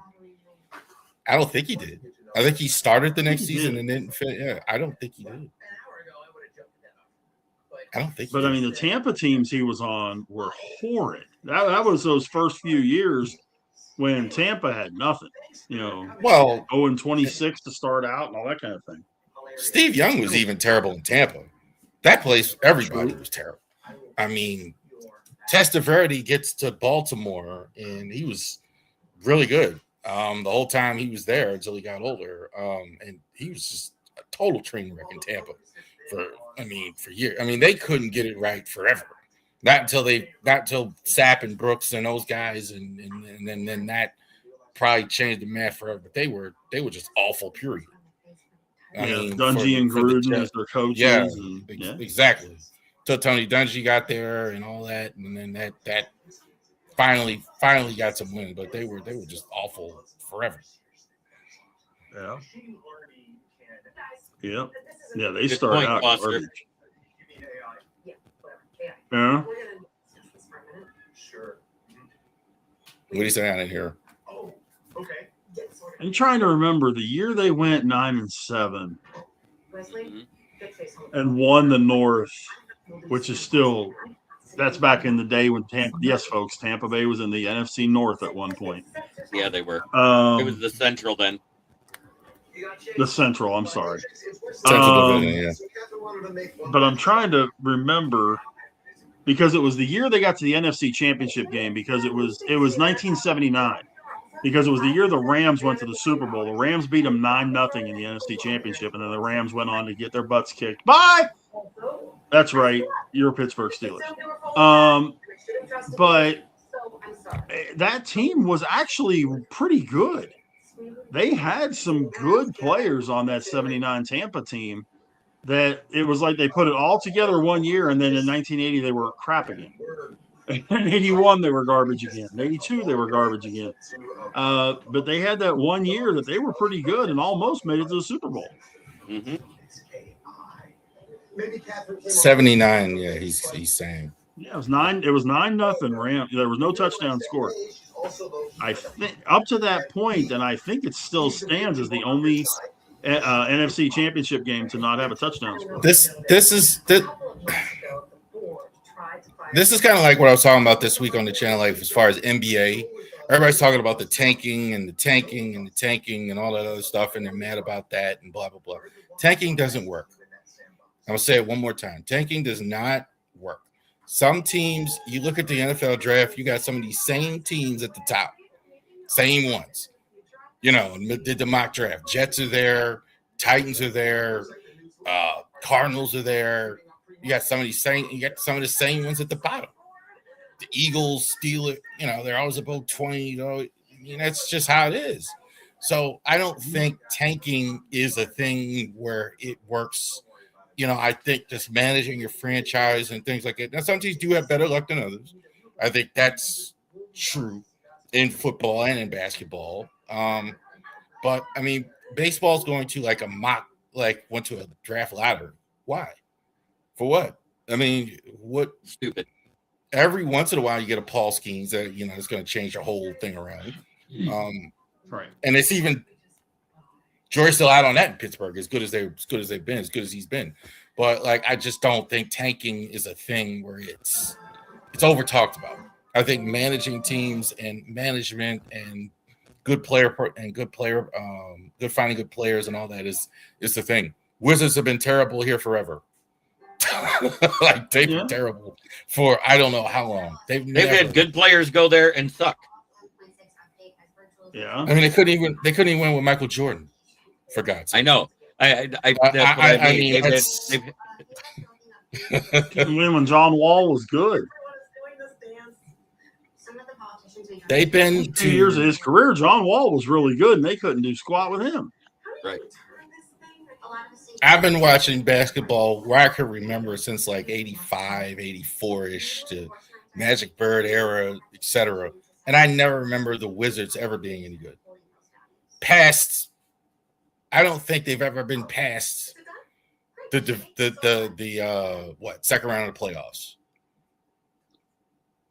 [SPEAKER 2] I don't think he did. I think he started the next season and didn't fit. Yeah, I don't think he did. I don't think.
[SPEAKER 1] But I mean, the Tampa teams he was on were horrid. That was those first few years when Tampa had nothing.
[SPEAKER 2] Well,
[SPEAKER 1] 0-26 to start out and all that kind of thing.
[SPEAKER 2] Steve Young was even terrible in Tampa. That place, everybody was terrible. I mean, Testaverde gets to Baltimore, and he was really good the whole time he was there until he got older. And he was just a total train wreck in Tampa for years. I mean, they couldn't get it right forever. Not until Sapp and Brooks and those guys, and then that probably changed the math forever. But they were just awful. Period. I mean,
[SPEAKER 1] Dungy and Gruden as their coaches.
[SPEAKER 2] Yeah, exactly. So Tony Dungy got there and all that, and then that finally got some wins, but they were just awful forever.
[SPEAKER 1] Yeah. Yeah. Yeah, they started out garbage. Yeah.
[SPEAKER 2] What do you say out in here?
[SPEAKER 4] Okay.
[SPEAKER 1] I'm trying to remember the year they went 9-7 and won the North, which is still that's back in the day when Tampa Bay was in the NFC North at one point.
[SPEAKER 3] Yeah, they were. It was the Central then.
[SPEAKER 1] The Central, I'm sorry.
[SPEAKER 2] Central Division, yeah.
[SPEAKER 1] But I'm trying to remember because it was the year they got to the NFC Championship game because it was 1979. Because it was the year the Rams went to the Super Bowl. The Rams beat them 9-0 in the NFC Championship, and then the Rams went on to get their butts kicked. Bye! That's right. You're a Pittsburgh Steelers. But that team was actually pretty good. They had some good players on that 79 Tampa team that it was like they put it all together one year, and then in 1980 they were crap again. In 81 they were garbage again. In 82 they were garbage again. But they had that one year that they were pretty good and almost made it to the Super Bowl.
[SPEAKER 3] Mm-hmm.
[SPEAKER 2] 79, yeah, he's saying.
[SPEAKER 1] Yeah, it was 9-0 Rams. There was no touchdown scored. I think up to that point, and I think it still stands as the only NFC Championship game to not have a touchdown score.
[SPEAKER 2] This is kind of like what I was talking about this week on the channel, like as far as NBA. Everybody's talking about the tanking and all that other stuff, and they're mad about that and blah, blah, blah. Tanking doesn't work. I'm going to say it one more time. Tanking does not work. Some teams, you look at the NFL draft, you got some of these same teams at the top. Same ones. Did the mock draft. Jets are there. Titans are there. Cardinals are there. You got some of the same ones at the bottom. The Eagles, Steelers, they're always above 20. I mean, that's just how it is. So I don't think tanking is a thing where it works. I think just managing your franchise and things like that. Now, some teams do have better luck than others. I think that's true in football and in basketball. But I mean, baseball's going to went to a draft ladder. Why? For what? I mean, what?
[SPEAKER 3] Stupid.
[SPEAKER 2] Every once in a while, you get a Paul Skeens that it's going to change the whole thing around.
[SPEAKER 1] Right.
[SPEAKER 2] And it's even Jory's still out on that in Pittsburgh, as good as they've been, as good as he's been. But I just don't think tanking is a thing where it's over talked about. I think managing teams and management and good finding good players and all that is the thing. Wizards have been terrible here forever. They've been terrible for I don't know how long. They've
[SPEAKER 3] had good players go there and suck.
[SPEAKER 1] Yeah.
[SPEAKER 2] I mean, they couldn't even win with Michael Jordan. For God's sake.
[SPEAKER 3] I know. That's what I mean.
[SPEAKER 1] Win when John Wall was good.
[SPEAKER 2] They've been
[SPEAKER 1] 2 years of his career, John Wall was really good, and they couldn't do squat with him.
[SPEAKER 3] Right.
[SPEAKER 2] I've been watching basketball where I can remember since like 85, 84-ish to Magic Bird era, etc. And I never remember the Wizards ever being any good. I don't think they've ever been past the second round of the playoffs.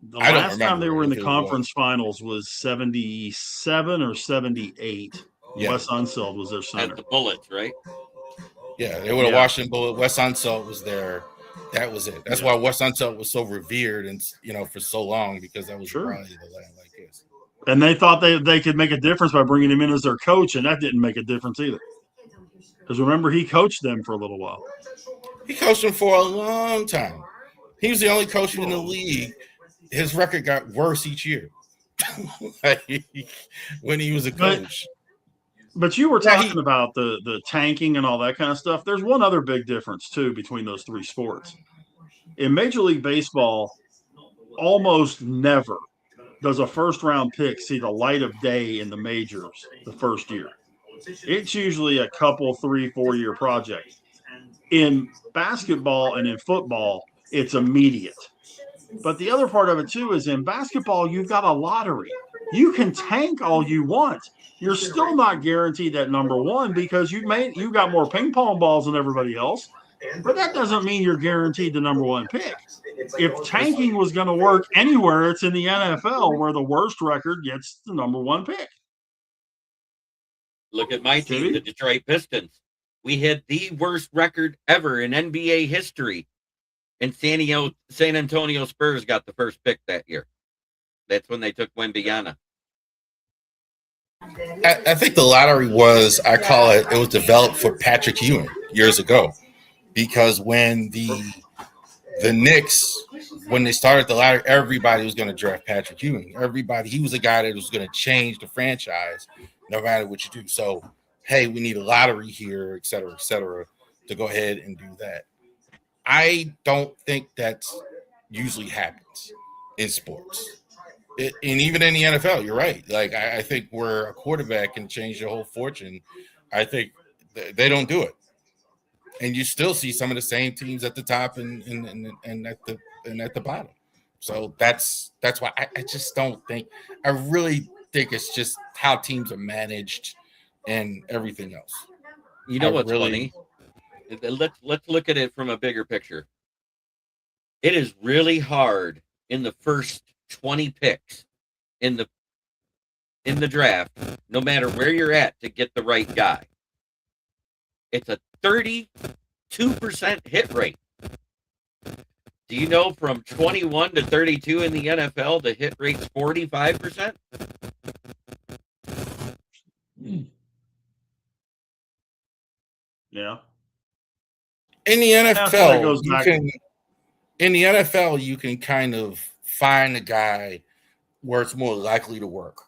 [SPEAKER 1] The last time they were in the conference finals was 77 or 78. Yeah. Wes Unseld was their center.
[SPEAKER 3] At the Bullets, right?
[SPEAKER 2] Yeah, they would have Washington Bullet. Wes Unseld was there. That was it. That's why Wes Unseld was so revered and for so long, because that was probably the land like this.
[SPEAKER 1] And they thought they could make a difference by bringing him in as their coach, and that didn't make a difference either. Because remember, he coached them for a little while.
[SPEAKER 2] He coached them for a long time. He was the only coach in the league. His record got worse each year when he was a coach.
[SPEAKER 1] But you were talking about the tanking and all that kind of stuff. There's one other big difference, too, between those three sports. In Major League Baseball, almost never does a first-round pick see the light of day in the majors the first year. It's usually a couple, 3-4 year project. In basketball and in football, it's immediate. But the other part of it, too, is in basketball, you've got a lottery. You can tank all you want. You're still not guaranteed that number one because you got more ping pong balls than everybody else. But that doesn't mean you're guaranteed the number one pick. If tanking was going to work anywhere, it's in the NFL, where the worst record gets the number one pick.
[SPEAKER 3] Look at my team, the Detroit Pistons. We had the worst record ever in NBA history. And San Antonio Spurs got the first pick that year. That's when they took Wembanyama.
[SPEAKER 2] I think the lottery was developed for Patrick Ewing years ago. Because when the Knicks, when they started the lottery, everybody was going to draft Patrick Ewing. He was a guy that was going to change the franchise no matter what you do. So, hey, we need a lottery here, et cetera, to go ahead and do that. I don't think that usually happens in sports. And even in the NFL, you're right. Like, I think where a quarterback can change your whole fortune, I think they don't do it. And you still see some of the same teams at the top and at the bottom. So that's why I just don't think. I really think it's just how teams are managed and everything else.
[SPEAKER 3] You know what's funny? Let's look at it from a bigger picture. It is really hard in the first 20 picks in the draft, no matter where you're at, to get the right guy. It's a 32% hit rate. Do you know from 21 to 32 in the NFL, the hit rate's 45%?
[SPEAKER 1] Yeah.
[SPEAKER 2] In the NFL, you can kind of find a guy where it's more likely to work.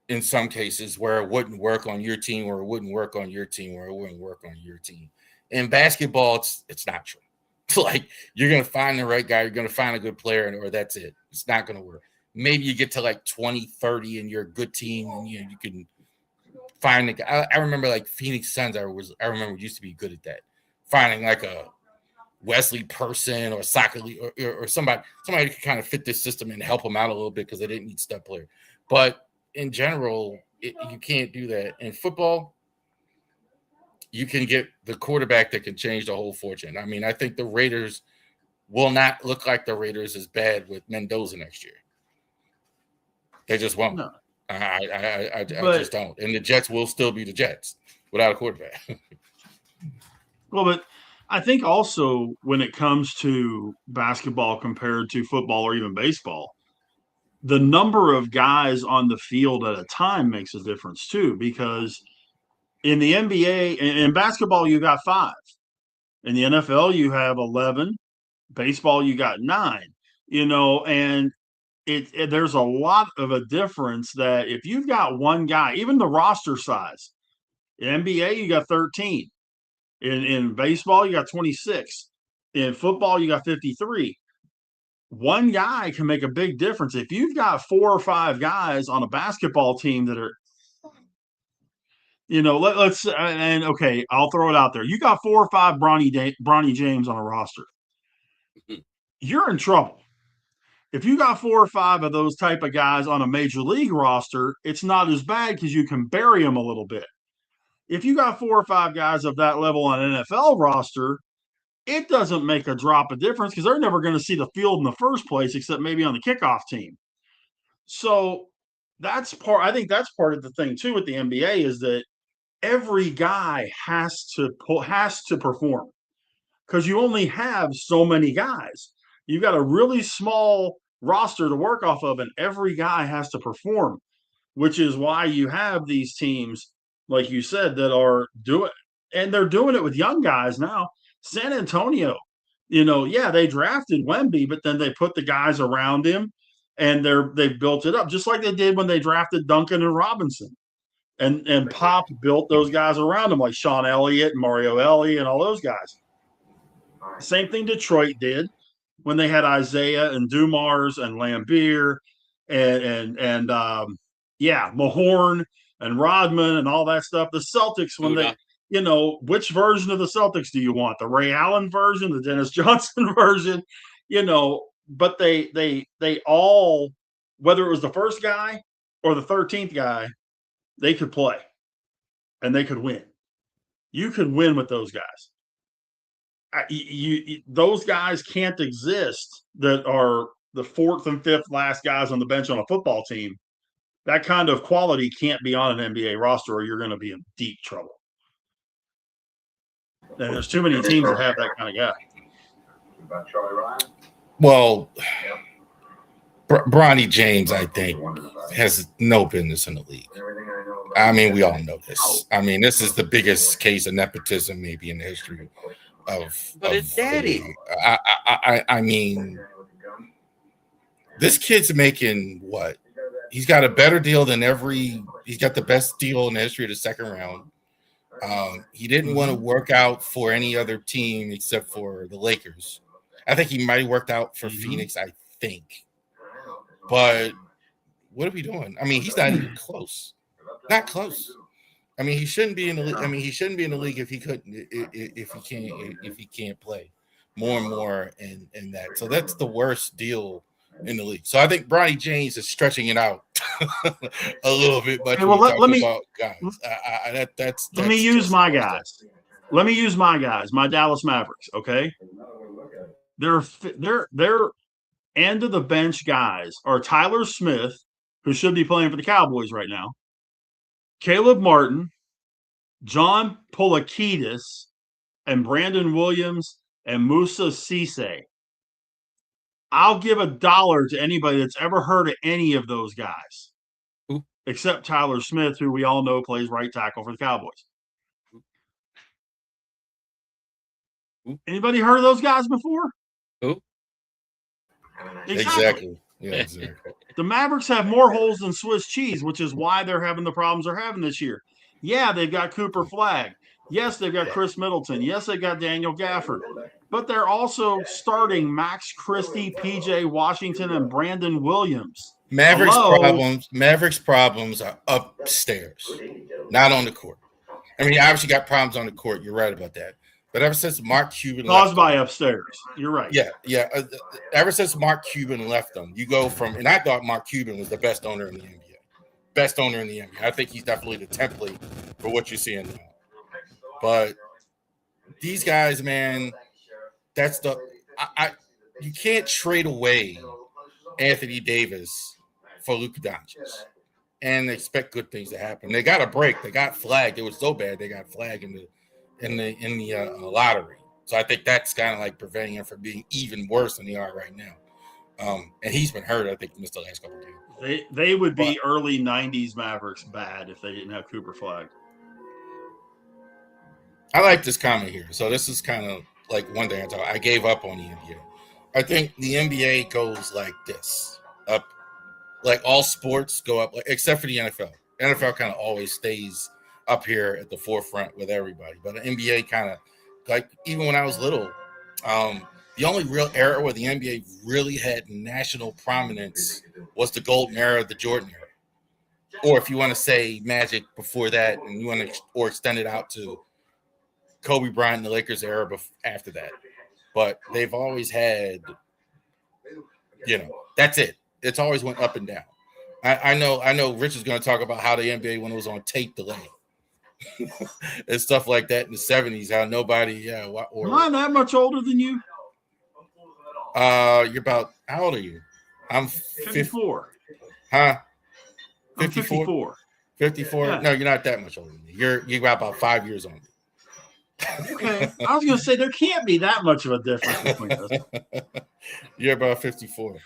[SPEAKER 2] In some cases, where it wouldn't work on your team, or it wouldn't work on your team, or it wouldn't work on your team. In basketball, it's not true. It's like you're going to find the right guy, you're going to find a good player, or that's it. It's not going to work. Maybe you get to like 20, 30, and you're a good team, and you can find a guy. I remember like Phoenix Suns. I remember used to be good at that, finding like a Wesley Person or Soccer League or somebody who could kind of fit this system and help them out a little bit because they didn't need step player. But in general, you can't do that. In football, you can get the quarterback that can change the whole fortune. I mean, I think the Raiders will not look like the Raiders as bad with Mendoza next year. They just won't. No. I just don't. And the Jets will still be the Jets without a quarterback.
[SPEAKER 1] Well, but I think also when it comes to basketball compared to football or even baseball, the number of guys on the field at a time makes a difference too, because in the NBA, in basketball, you got 5. In the NFL, you have 11. Baseball, you got 9. And there's a lot of a difference that if you've got one guy, even the roster size, in NBA, you got 13. In baseball, you got 26. In football, you got 53. one guy can make a big difference. If you've got 4 or 5 guys on a basketball team that are, let's and okay, I'll throw it out there. You got 4 or 5 Bronny James on a roster. You're in trouble. If you got 4 or 5 of those type of guys on a major league roster, it's not as bad because you can bury them a little bit. If you got 4 or 5 guys of that level on an NFL roster, it doesn't make a drop of difference because they're never going to see the field in the first place, except maybe on the kickoff team. So I think that's part of the thing too with the NBA is that every guy has to perform because you only have so many guys. You got a really small roster to work off of, and every guy has to perform, which is why you have these teams, like you said, that are doing, and they're doing it with young guys now. San Antonio, they drafted Wemby, but then they put the guys around him, and they've built it up just like they did when they drafted Duncan and Robinson, and Pop built those guys around him like Sean Elliott and Mario Ellie and all those guys. Same thing Detroit did when they had Isaiah and Dumars and Lambeer and Mahorn and Rodman and all that stuff. The Celtics, when they, which version of the Celtics do you want? The Ray Allen version, the Dennis Johnson version, but they all, whether it was the first guy or the 13th guy, they could play and they could win. You could win with those guys. Those guys can't exist that are the 4th and 5th last guys on the bench on a football team. That kind of quality can't be on an NBA roster or you're going to be in deep trouble. And there's too many teams that have that kind of guy.
[SPEAKER 2] Well, Bronny James, I think, has no business in the league. I mean, we all know this. I mean, this is the biggest case of nepotism maybe in the history
[SPEAKER 3] but it's daddy.
[SPEAKER 2] I mean, this kid's making what? He's got a better deal than he's got the best deal in the history of the second round. He didn't want to work out for any other team except for the Lakers. I think he might have worked out for Phoenix, I think. But what are we doing? I mean, he's not even close. Not close. I mean, he shouldn't be in the league. I mean, he shouldn't be in the league if he can't play more and more in that. So that's the worst deal in the league. So I think Bronny James is stretching it out a little bit. But let
[SPEAKER 1] me use my guys. Let me use my guys, my Dallas Mavericks. Okay, their end of the bench guys are Tyler Smith, who should be playing for the Cowboys right now, Caleb Martin, John Polakidis, and Brandon Williams and Musa Cisse. I'll give $1 to anybody that's ever heard of any of those guys, except Tyler Smith, who we all know plays right tackle for the Cowboys. Anybody heard of those guys before?
[SPEAKER 3] Who?
[SPEAKER 2] Exactly. Yeah, exactly.
[SPEAKER 1] The Mavericks have more holes than Swiss cheese, which is why they're having the problems they're having this year. Yeah, they've got Cooper Flagg. Yes, they've got Chris Middleton. Yes, they've got Daniel Gafford. But they're also starting Max Christie, PJ Washington, and Brandon Williams.
[SPEAKER 2] Mavericks problems are upstairs, not on the court. I mean, you obviously got problems on the court. You're right about that. But ever since Mark Cuban
[SPEAKER 1] caused by upstairs, you're right.
[SPEAKER 2] Yeah. Ever since Mark Cuban left them, you go from, and I thought Mark Cuban was the best owner in the NBA. I think he's definitely the template for what you're seeing now. But these guys, man, that's you can't trade away Anthony Davis for Luka Doncic and expect good things to happen. They got a break. They got flagged. It was so bad they got flagged in the lottery. So I think that's kind of like preventing him from being even worse than they are right now. And he's been hurt, I think, missed the last couple of games.
[SPEAKER 1] They would be early 90s Mavericks bad if they didn't have Cooper Flagg.
[SPEAKER 2] I like this comment here. So this is kind of like one thing I gave up on the NBA. I think the NBA goes like this. Up, like all sports go up, except for the NFL. NFL kind of always stays up here at the forefront with everybody. But the NBA kind of, like, even when I was little, the The only real era where the NBA really had national prominence was the golden era, the Jordan era. Or if you want to say Magic before that, and you want to or extend it out to Kobe Bryant and the Lakers era after that. But they've always had, that's it. It's always went up and down. I know Rich is going to talk about how the NBA when it was on tape delay and stuff like that in the 70s, how nobody
[SPEAKER 1] Am I that much older than you?
[SPEAKER 2] You're about, how old are you? I'm
[SPEAKER 1] 54.
[SPEAKER 2] Huh?
[SPEAKER 1] 54.
[SPEAKER 2] 54?
[SPEAKER 1] Yeah.
[SPEAKER 2] No, you're not that much older than me. You got about 5 years on me.
[SPEAKER 1] Okay. I was going to say there can't be that much of a difference between us.
[SPEAKER 2] You're about 54.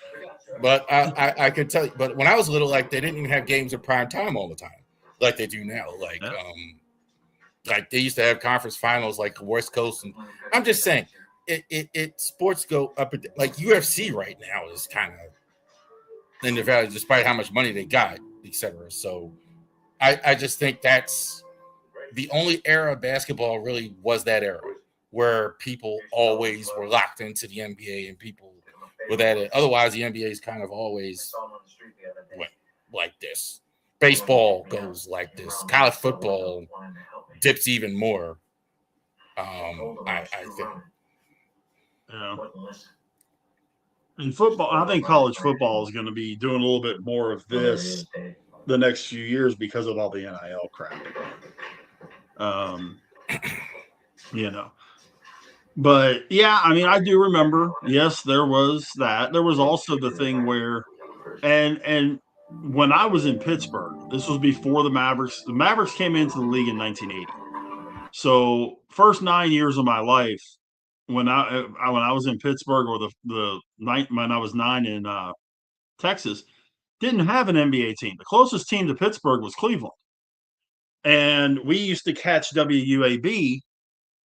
[SPEAKER 2] But I could tell you, but when I was little, like they didn't even have games at prime time all the time, like they do now. Like they used to have conference finals, like the West Coast, and I'm just saying, it sports go up and like UFC right now is kind of in the value, despite how much money they got, etc. So I just think that's the only era of basketball really was that era where people always were locked into the NBA and people with that. Otherwise, the NBA is kind of always went like this. Baseball goes like this. College football dips even more. I think.
[SPEAKER 1] Yeah. In football, I think college football is going to be doing a little bit more of this the next few years because of all the NIL crap. But yeah, I mean, I do remember. Yes, there was that. There was also the thing where, and when I was in Pittsburgh, this was before the Mavericks. The Mavericks came into the league in 1980. So first 9 years of my life, when I was in Pittsburgh, or the night when I was 9 in Texas, didn't have an NBA team. The closest team to Pittsburgh was Cleveland, and we used to catch WUAB,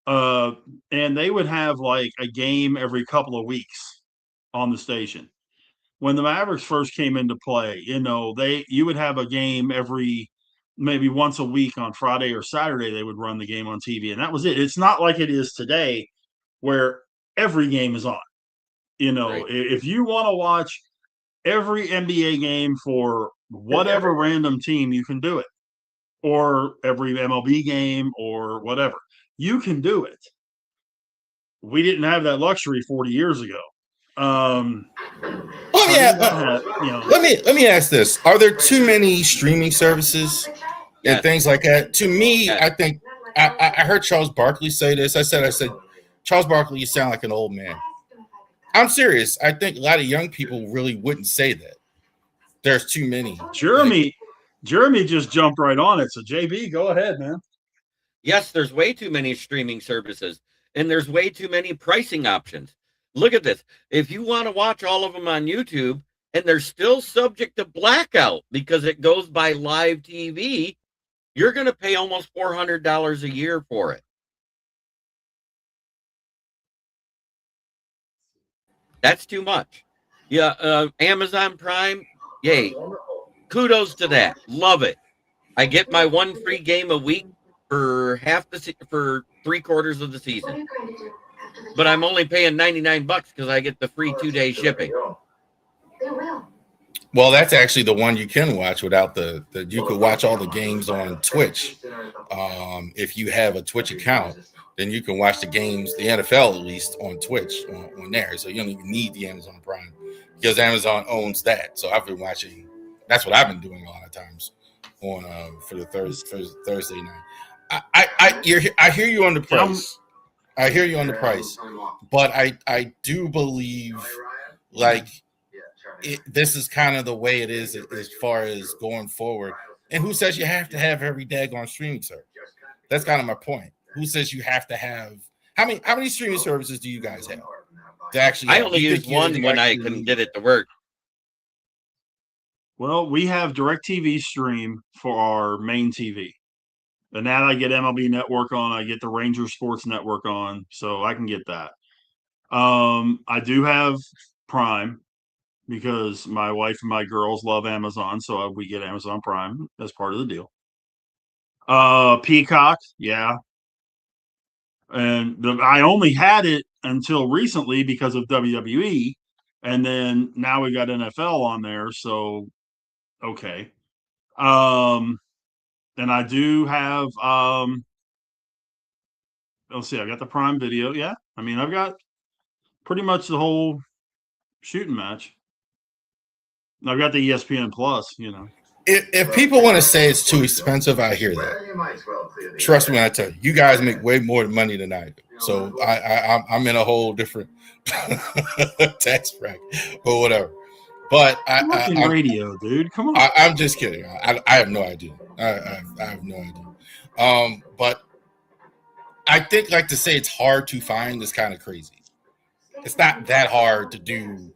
[SPEAKER 1] and they would have like a game every couple of weeks on the station. When the Mavericks first came into play, you would have a game every maybe once a week on Friday or Saturday. They would run the game on TV, and that was it. It's not like it is today, where every game is on.
[SPEAKER 3] Right.
[SPEAKER 1] If you want to watch every NBA game for whatever random team, you can do it, or every MLB game or whatever, you can do it. We didn't have that luxury 40 years ago.
[SPEAKER 2] Let me ask this: are there too many streaming services and things like that? To me, I think I heard Charles Barkley say this. I said, Charles Barkley, you sound like an old man. I'm serious. I think a lot of young people really wouldn't say that. There's too many.
[SPEAKER 1] Jeremy just jumped right on it. So JB, go ahead, man.
[SPEAKER 3] Yes, there's way too many streaming services, and there's way too many pricing options. Look at this. If you want to watch all of them on YouTube, and they're still subject to blackout because it goes by live TV, you're going to pay almost $400 a year for it. That's too much. Yeah, Amazon Prime, yay. Kudos to that. Love it. I get my one free game a week for for 3/4 of the season. But I'm only paying $99 because I get the free 2-day shipping.
[SPEAKER 2] Well, that's actually the one you can watch without the you could watch all the games on Twitch. If you have a Twitch account, then you can watch the games, the NFL at least, on Twitch on there. So you don't even need the Amazon Prime because Amazon owns that. So I've been watching. That's what I've been doing a lot of times on for the Thursday night. I hear you on the price. I hear you on the price, but I do believe like this is kind of the way it is as far as going forward. And who says you have to have every daggone streaming service? That's kind of my point. Who says you have to have how many streaming services do you guys have? To actually,
[SPEAKER 3] I only use one when I can get it to work.
[SPEAKER 1] Well, we have DirecTV Stream for our main TV. And now I get MLB Network on. I get the Ranger Sports Network on, so I can get that. I do have Prime because my wife and my girls love Amazon, so we get Amazon Prime as part of the deal. Peacock, yeah. And I only had it until recently because of WWE, and then now we got NFL on there. So okay, and I do have let's see, I got the Prime Video. Yeah, I mean I've got pretty much the whole shooting match. I've got the ESPN Plus.
[SPEAKER 2] If people want to say it's too expensive, I hear that. Trust me when I tell you, you guys make way more money than I do. So I'm in a whole different tax bracket, but whatever. But
[SPEAKER 1] I'm radio, dude. Come on.
[SPEAKER 2] I'm just kidding. I have no idea. I have no idea. But I think like to say it's hard to find is kind of crazy. It's not that hard to do.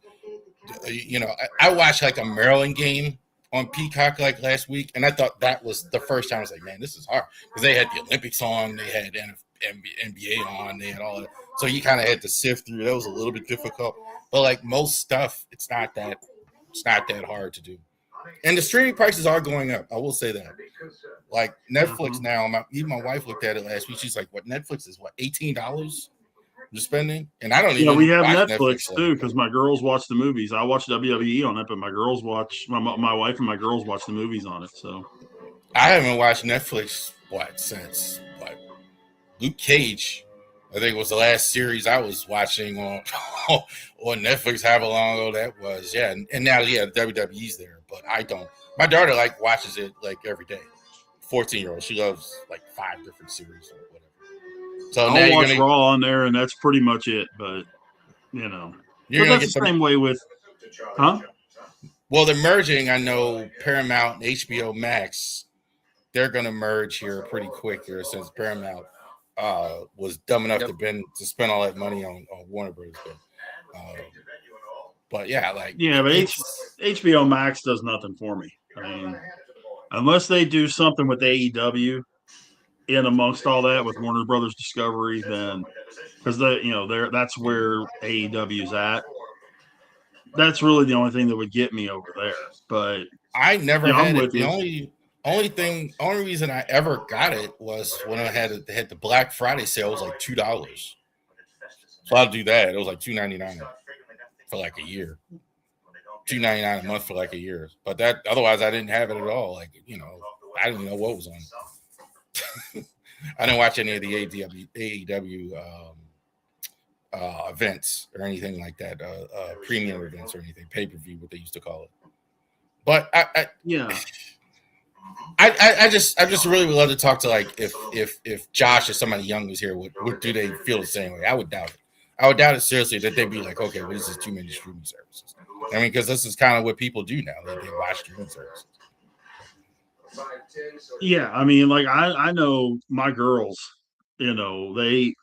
[SPEAKER 2] I watched like a Maryland game on Peacock like last week, and I thought that was the first time I was like, man, this is hard because they had the Olympics on, they had NBA on, they had all that, so you kind of had to sift through. That was a little bit difficult, but like most stuff, it's not that hard to do. And the streaming prices are going up. I will say that. Like Netflix now, even my wife looked at it last week. She's like, "What Netflix is? What $18?" You're spending, and I don't even.
[SPEAKER 1] Yeah, we have Netflix too because my girls watch the movies. I watch WWE on it, but my girls watch my wife and my girls watch the movies on it. So
[SPEAKER 2] I haven't watched Netflix since Luke Cage. I think it was the last series I was watching on on Netflix. However long ago that was, yeah. And now, yeah, WWE's there, but I don't. My daughter watches it every day. 14-year-old, she loves 5 different series or whatever. So
[SPEAKER 1] I'll
[SPEAKER 2] now
[SPEAKER 1] watch Raw on there, and that's pretty much it. But
[SPEAKER 2] you're
[SPEAKER 1] but that's the same way with, huh?
[SPEAKER 2] Well, they're merging. I know Paramount and HBO Max. They're going to merge here pretty quick here since Paramount was dumb enough to spend all that money on Warner Brothers. But yeah, but
[SPEAKER 1] HBO Max does nothing for me. I mean, unless they do something with AEW in amongst all that with Warner Brothers Discovery, then because that's where AEW's at. That's really the only thing that would get me over there. But
[SPEAKER 2] I never had it. The only reason I ever got it was when I had the Black Friday sale. It was like $2. So I'll do that. It was like $2.99 for like a year. $2.99 a month for like a year. But that otherwise I didn't have it at all. I didn't know what was on. I didn't watch any of the AEW events or anything like that, premium events or anything, pay-per-view, what they used to call it. But I just really would love to talk to if Josh or somebody young was here, would do they feel the same way? I would doubt it. I would doubt it seriously that they'd be like, okay, well, this is too many streaming services. I mean, because this is kind of what people do now. They watch streaming services.
[SPEAKER 1] Yeah, I mean, I know my girls, they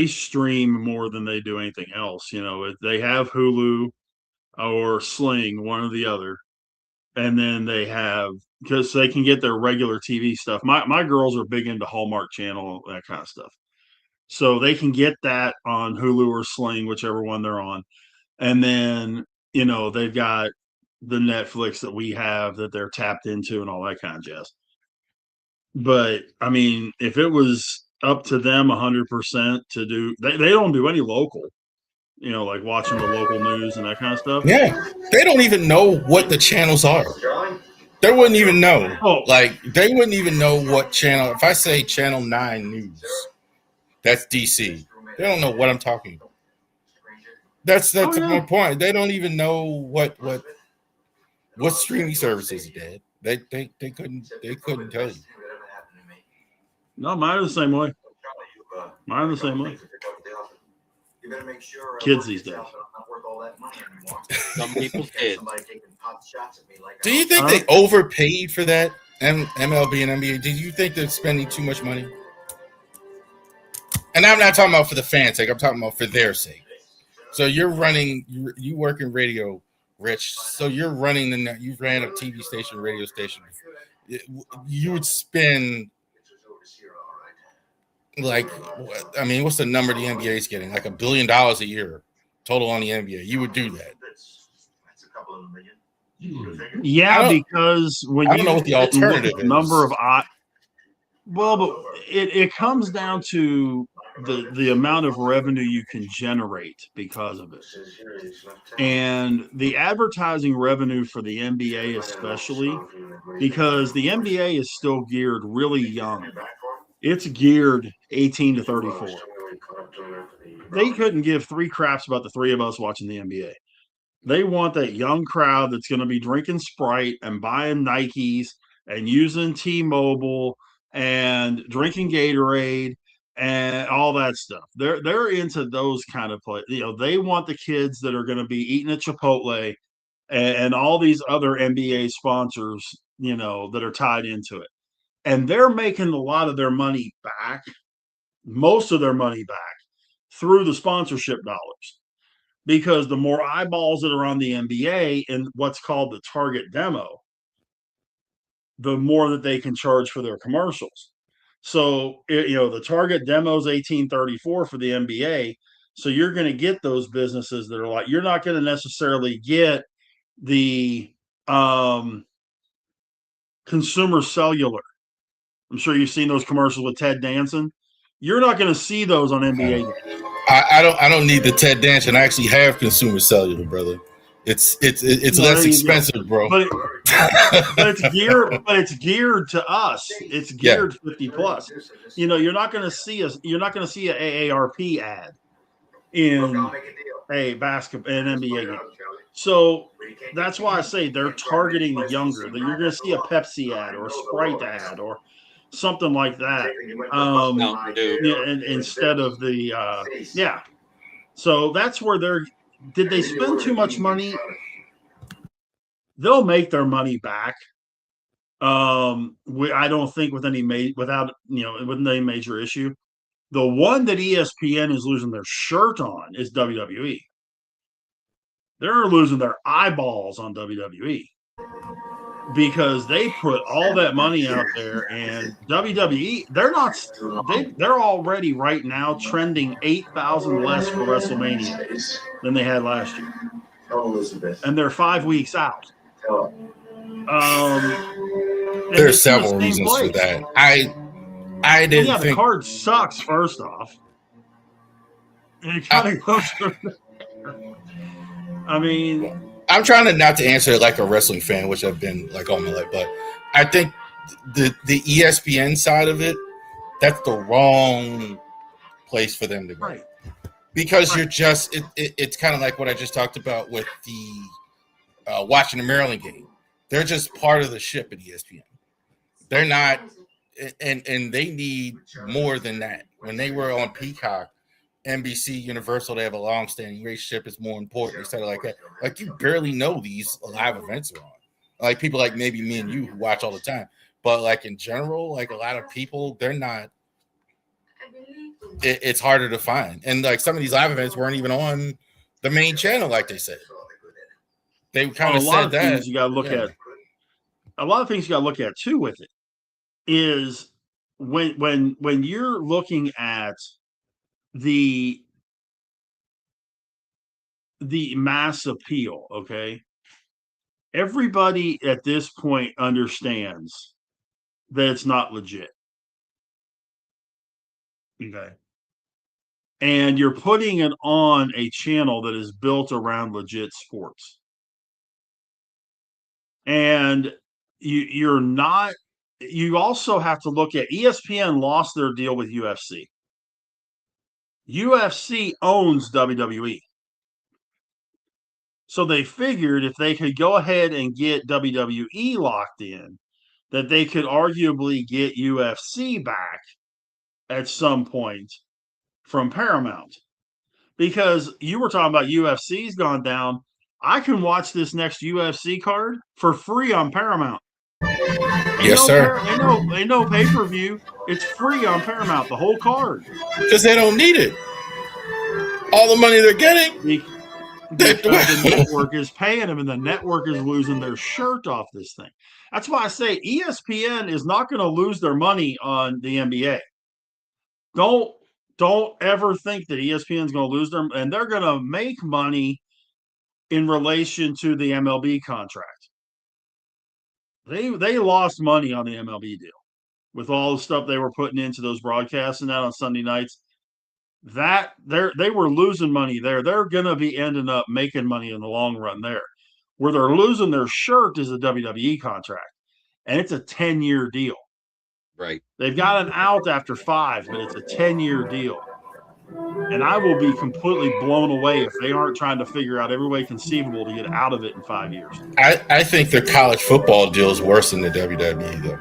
[SPEAKER 1] stream more than they do anything else. They have Hulu or Sling, one or the other, and then they have because they can get their regular TV stuff. My girls are big into Hallmark Channel, that kind of stuff, so they can get that on Hulu or Sling, whichever one they're on, and then they've got the Netflix that we have that they're tapped into and all that kind of jazz. But I mean, if it was up to them 100% to do, they don't do any local, like watching the local news and that kind of stuff.
[SPEAKER 2] Yeah, they don't even know what the channels are. They wouldn't even know. They wouldn't even know what channel. If I say Channel 9 News, that's DC. They don't know what I'm talking about. That's my point. They don't even know what streaming services did. They couldn't tell you.
[SPEAKER 1] No, mine are the same way. Kids these days.
[SPEAKER 3] Some people did.
[SPEAKER 2] Do you think they overpaid for that? MLB and NBA? Do you think they're spending too much money? And I'm not talking about for the fans' sake. I'm talking about for their sake. So you're running. You work in radio, Rich. So you're running you ran a TV station, radio station. You would spend what's the number the NBA is getting? Like $1 billion a year total on the NBA. You would do that.
[SPEAKER 1] Yeah, because when
[SPEAKER 2] I don't know what the alternative is.
[SPEAKER 1] Number of but it comes down to the amount of revenue you can generate because of it. And the advertising revenue for the NBA especially, because the NBA is still geared really young. It's geared 18 to 34. They couldn't give three craps about the three of us watching the NBA. They want that young crowd that's going to be drinking Sprite and buying Nikes and using T-Mobile and drinking Gatorade and all that stuff. They're into those kind of play. They want the kids that are going to be eating at Chipotle and all these other NBA sponsors, that are tied into it. And they're making a lot of their money back, most of their money back through the sponsorship dollars. Because the more eyeballs that are on the NBA and what's called the target demo, the more that they can charge for their commercials. So, the target demo is 1834 for the NBA. So you're going to get those businesses that are like, you're not going to necessarily get the consumer cellular. I'm sure you've seen those commercials with Ted Danson. You're not going to see those on NBA.
[SPEAKER 2] I don't need the Ted Danson. I actually have consumer cellular, brother. It's less expensive, bro.
[SPEAKER 1] But it's geared to us. It's geared 50 plus. You're not going to see an AARP ad in a basketball an NBA game. So that's why I say they're targeting the younger. That you're going to see a Pepsi ad or a Sprite ad or something like that. Instead of the So that's where did they spend too much money? They'll make their money back. I don't think with any major issue. The one that ESPN is losing their shirt on is WWE. They're losing their eyeballs on WWE because they put all that money out there, and WWE they're already right now trending 8,000 less for WrestleMania than they had last year, and they're 5 weeks out.
[SPEAKER 2] There's several reasons for that. I didn't think
[SPEAKER 1] the card sucks. First off, and it kind of goes from there. I mean,
[SPEAKER 2] I'm trying not to answer it like a wrestling fan, which I've been like all my life, but I think the ESPN side of it, that's the wrong place for them to go.
[SPEAKER 1] Right.
[SPEAKER 2] Because you're just it's kind of like what I just talked about with the watching the Maryland game. They're just part of the ship at ESPN. They're not, and they need more than that. When they were on Peacock, NBC, Universal, they have a long-standing relationship. It's more important, etc. Like that. Like you barely know these live events are on. Like people like maybe me and you who watch all the time, but like in general, like a lot of people, they're not. It's harder to find, and like some of these live events weren't even on the main channel, like they said. They kind of said that
[SPEAKER 1] you got to look at. A lot of things you got to look at too with it is when you're looking at the mass appeal, okay? Everybody at this point understands that it's not legit. Okay. And you're putting it on a channel that is built around legit sports. And you also have to look at ESPN lost their deal with UFC. UFC owns WWE. So they figured if they could go ahead and get WWE locked in, that they could arguably get UFC back at some point from Paramount. Because you were talking about UFC's gone down. I can watch this next UFC card for free on Paramount.
[SPEAKER 2] Yes, sir.
[SPEAKER 1] Ain't no pay-per-view. It's free on Paramount, the whole card.
[SPEAKER 2] Because they don't need it. All the money they're getting.
[SPEAKER 1] Because the network is paying them and the network is losing their shirt off this thing. That's why I say ESPN is not going to lose their money on the NBA. Don't ever think that ESPN is going to lose them, and they're going to make money in relation to the MLB contract. They lost money on the MLB deal with all the stuff they were putting into those broadcasts and that on Sunday nights. they were losing money there. They're going to be ending up making money in the long run there. Where they're losing their shirt is a WWE contract, and it's a 10-year deal.
[SPEAKER 3] Right.
[SPEAKER 1] They've got an out after 5, but it's a 10-year deal. And I will be completely blown away if they aren't trying to figure out every way conceivable to get out of it in 5 years.
[SPEAKER 2] I think their college football deal is worse than the WWE though.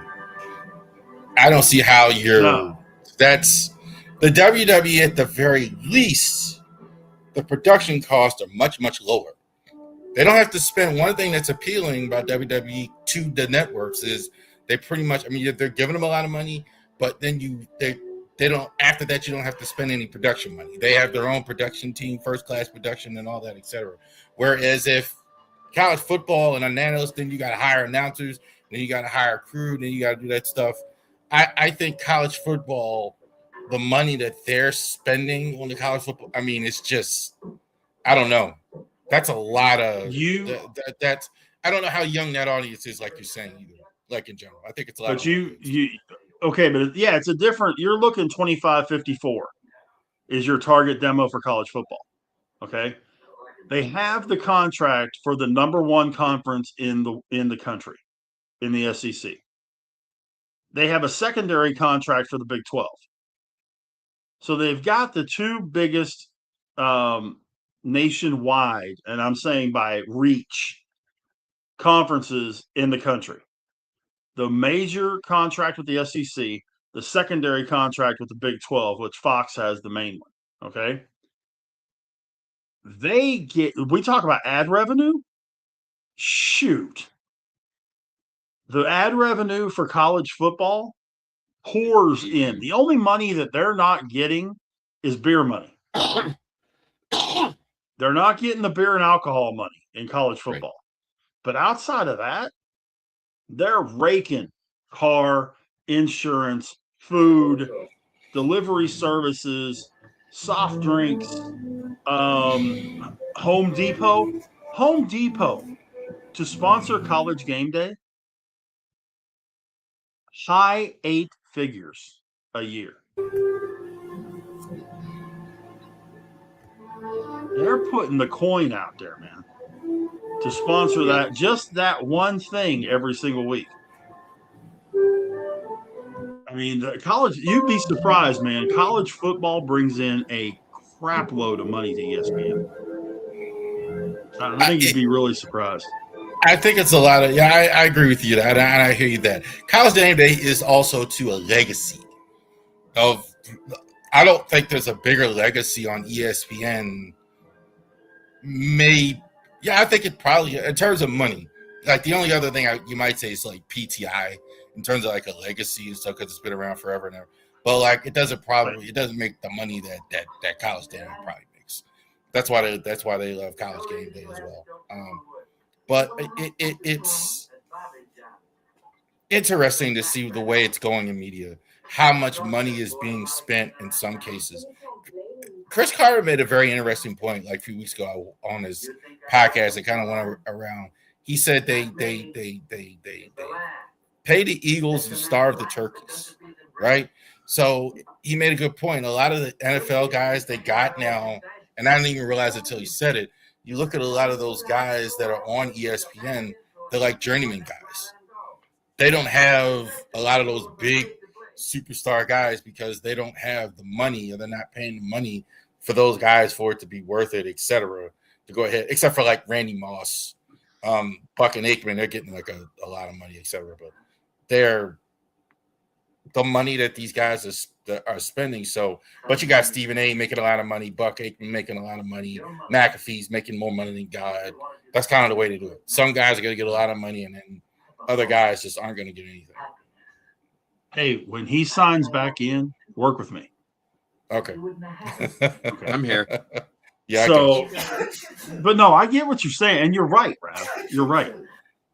[SPEAKER 2] I don't see how
[SPEAKER 1] No.
[SPEAKER 2] that's the WWE at the very least. The production costs are much, much lower. They don't have to spend. One thing that's appealing about WWE to the networks is they pretty much. I mean, they're giving them a lot of money, but then they don't. After that, you don't have to spend any production money. They have their own production team, first class production, and all that, etc. Whereas if college football and analysts, then you got to hire announcers, then you got to hire a crew, then you got to do that stuff. I think college football, the money that they're spending on the college football, I mean, it's just, I don't know. That's a lot of that's. I don't know how young that audience is, like you're saying, either. Like in general, I think it's a lot.
[SPEAKER 1] But okay, but yeah, it's a different. You're looking 25-54 is your target demo for college football. Okay, they have the contract for the number 1 conference in the country, in the SEC. They have a secondary contract for the Big 12. So they've got the 2 biggest nationwide, and I'm saying by reach, conferences in the country. The major contract with the SEC, the secondary contract with the Big 12, which Fox has the main one. Okay. We talk about ad revenue. Shoot. The ad revenue for college football pours in. The only money that they're not getting is beer money. They're not getting the beer and alcohol money in college football. Right. But outside of that, they're raking car, insurance, food, delivery services, soft drinks, Home Depot. Home Depot to sponsor College Game Day, high 8 figures a year. They're putting the coin out there, man, to sponsor that, just that one thing every single week. I mean, the college, you'd be surprised, man. College football brings in a crap load of money to ESPN. I think you'd be really surprised.
[SPEAKER 2] I think it's a lot of, I agree with you. And I hear you that. College Game Day is also to a legacy of, I don't think there's a bigger legacy on ESPN. I think it probably, in terms of money, like the only other thing you might say is like PTI in terms of like a legacy and stuff because it's been around forever and ever. But like it doesn't make the money that College Game Day probably makes. That's why they love College Game Day as well. But it's interesting to see the way it's going in media, how much money is being spent in some cases. Chris Carter made a very interesting point like a few weeks ago on his podcast. It kind of went around. He said they pay the Eagles and starve the turkeys, right? So he made a good point. A lot of the NFL guys they got now, and I didn't even realize it until he said it. You look at a lot of those guys that are on ESPN, they're like journeyman guys. They don't have a lot of those big superstar guys because they don't have the money or they're not paying the money for those guys for it to be worth it, etc. To go ahead, except for like Randy Moss, Buck and Aikman, they're getting like a lot of money, etc. But they're the money that these guys are spending. So, but you got Stephen A. making a lot of money, Buck Aikman making a lot of money, McAfee's making more money than God. That's kind of the way to do it. Some guys are going to get a lot of money, and then other guys just aren't going to get anything.
[SPEAKER 1] Hey, when he signs back in, work with me.
[SPEAKER 2] Okay.
[SPEAKER 3] I'm here.
[SPEAKER 2] Yeah.
[SPEAKER 1] So, but no, I get what you're saying, and you're right, Rav. You're right.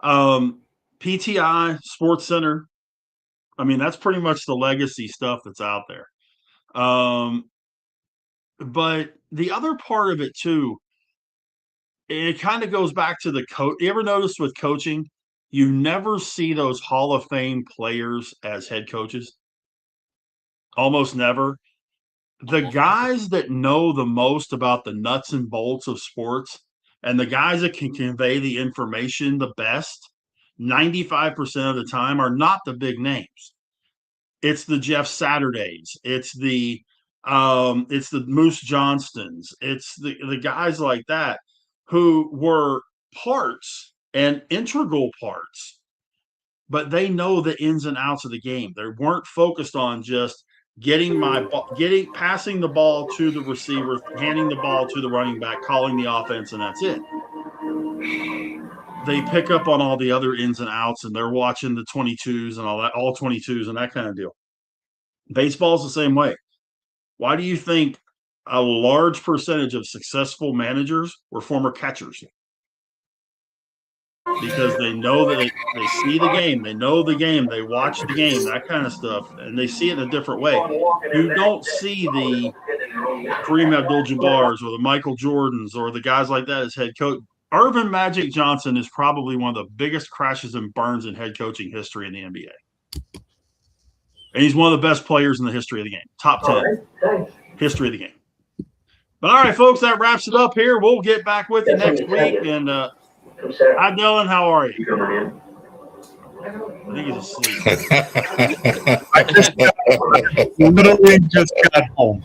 [SPEAKER 1] PTI, Sports Center. I mean, that's pretty much the legacy stuff that's out there. But the other part of it too, it kind of goes back to the coach. You ever notice with coaching, you never see those Hall of Fame players as head coaches? Almost never. the guys that know the most about the nuts and bolts of sports and the guys that can convey the information the best 95% of the time are not the big names. It's the Jeff Saturdays, it's the Moose Johnstons, it's the guys like that who were parts and integral parts, but they know the ins and outs of the game. They weren't focused on just passing the ball to the receiver, handing the ball to the running back, calling the offense, and that's it. They pick up on all the other ins and outs, and they're watching the 22s and all that, all 22s and that kind of deal. Baseball's the same way. Why do you think a large percentage of successful managers were former catchers? Because they know that they see the game, they know the game, they watch the game, that kind of stuff, and they see it in a different way. You don't see the Kareem Abdul-Jabbars or the Michael Jordans or the guys like that as head coach. Irvin Magic Johnson is probably one of the biggest crashes and burns in head coaching history in the NBA. And he's one of the best players in the history of the game. Top 10 history of the game. But all right, folks, that wraps it up here. We'll get back with you next week. And hi, Dylan. How are you? I think he's asleep.
[SPEAKER 5] I literally just got home.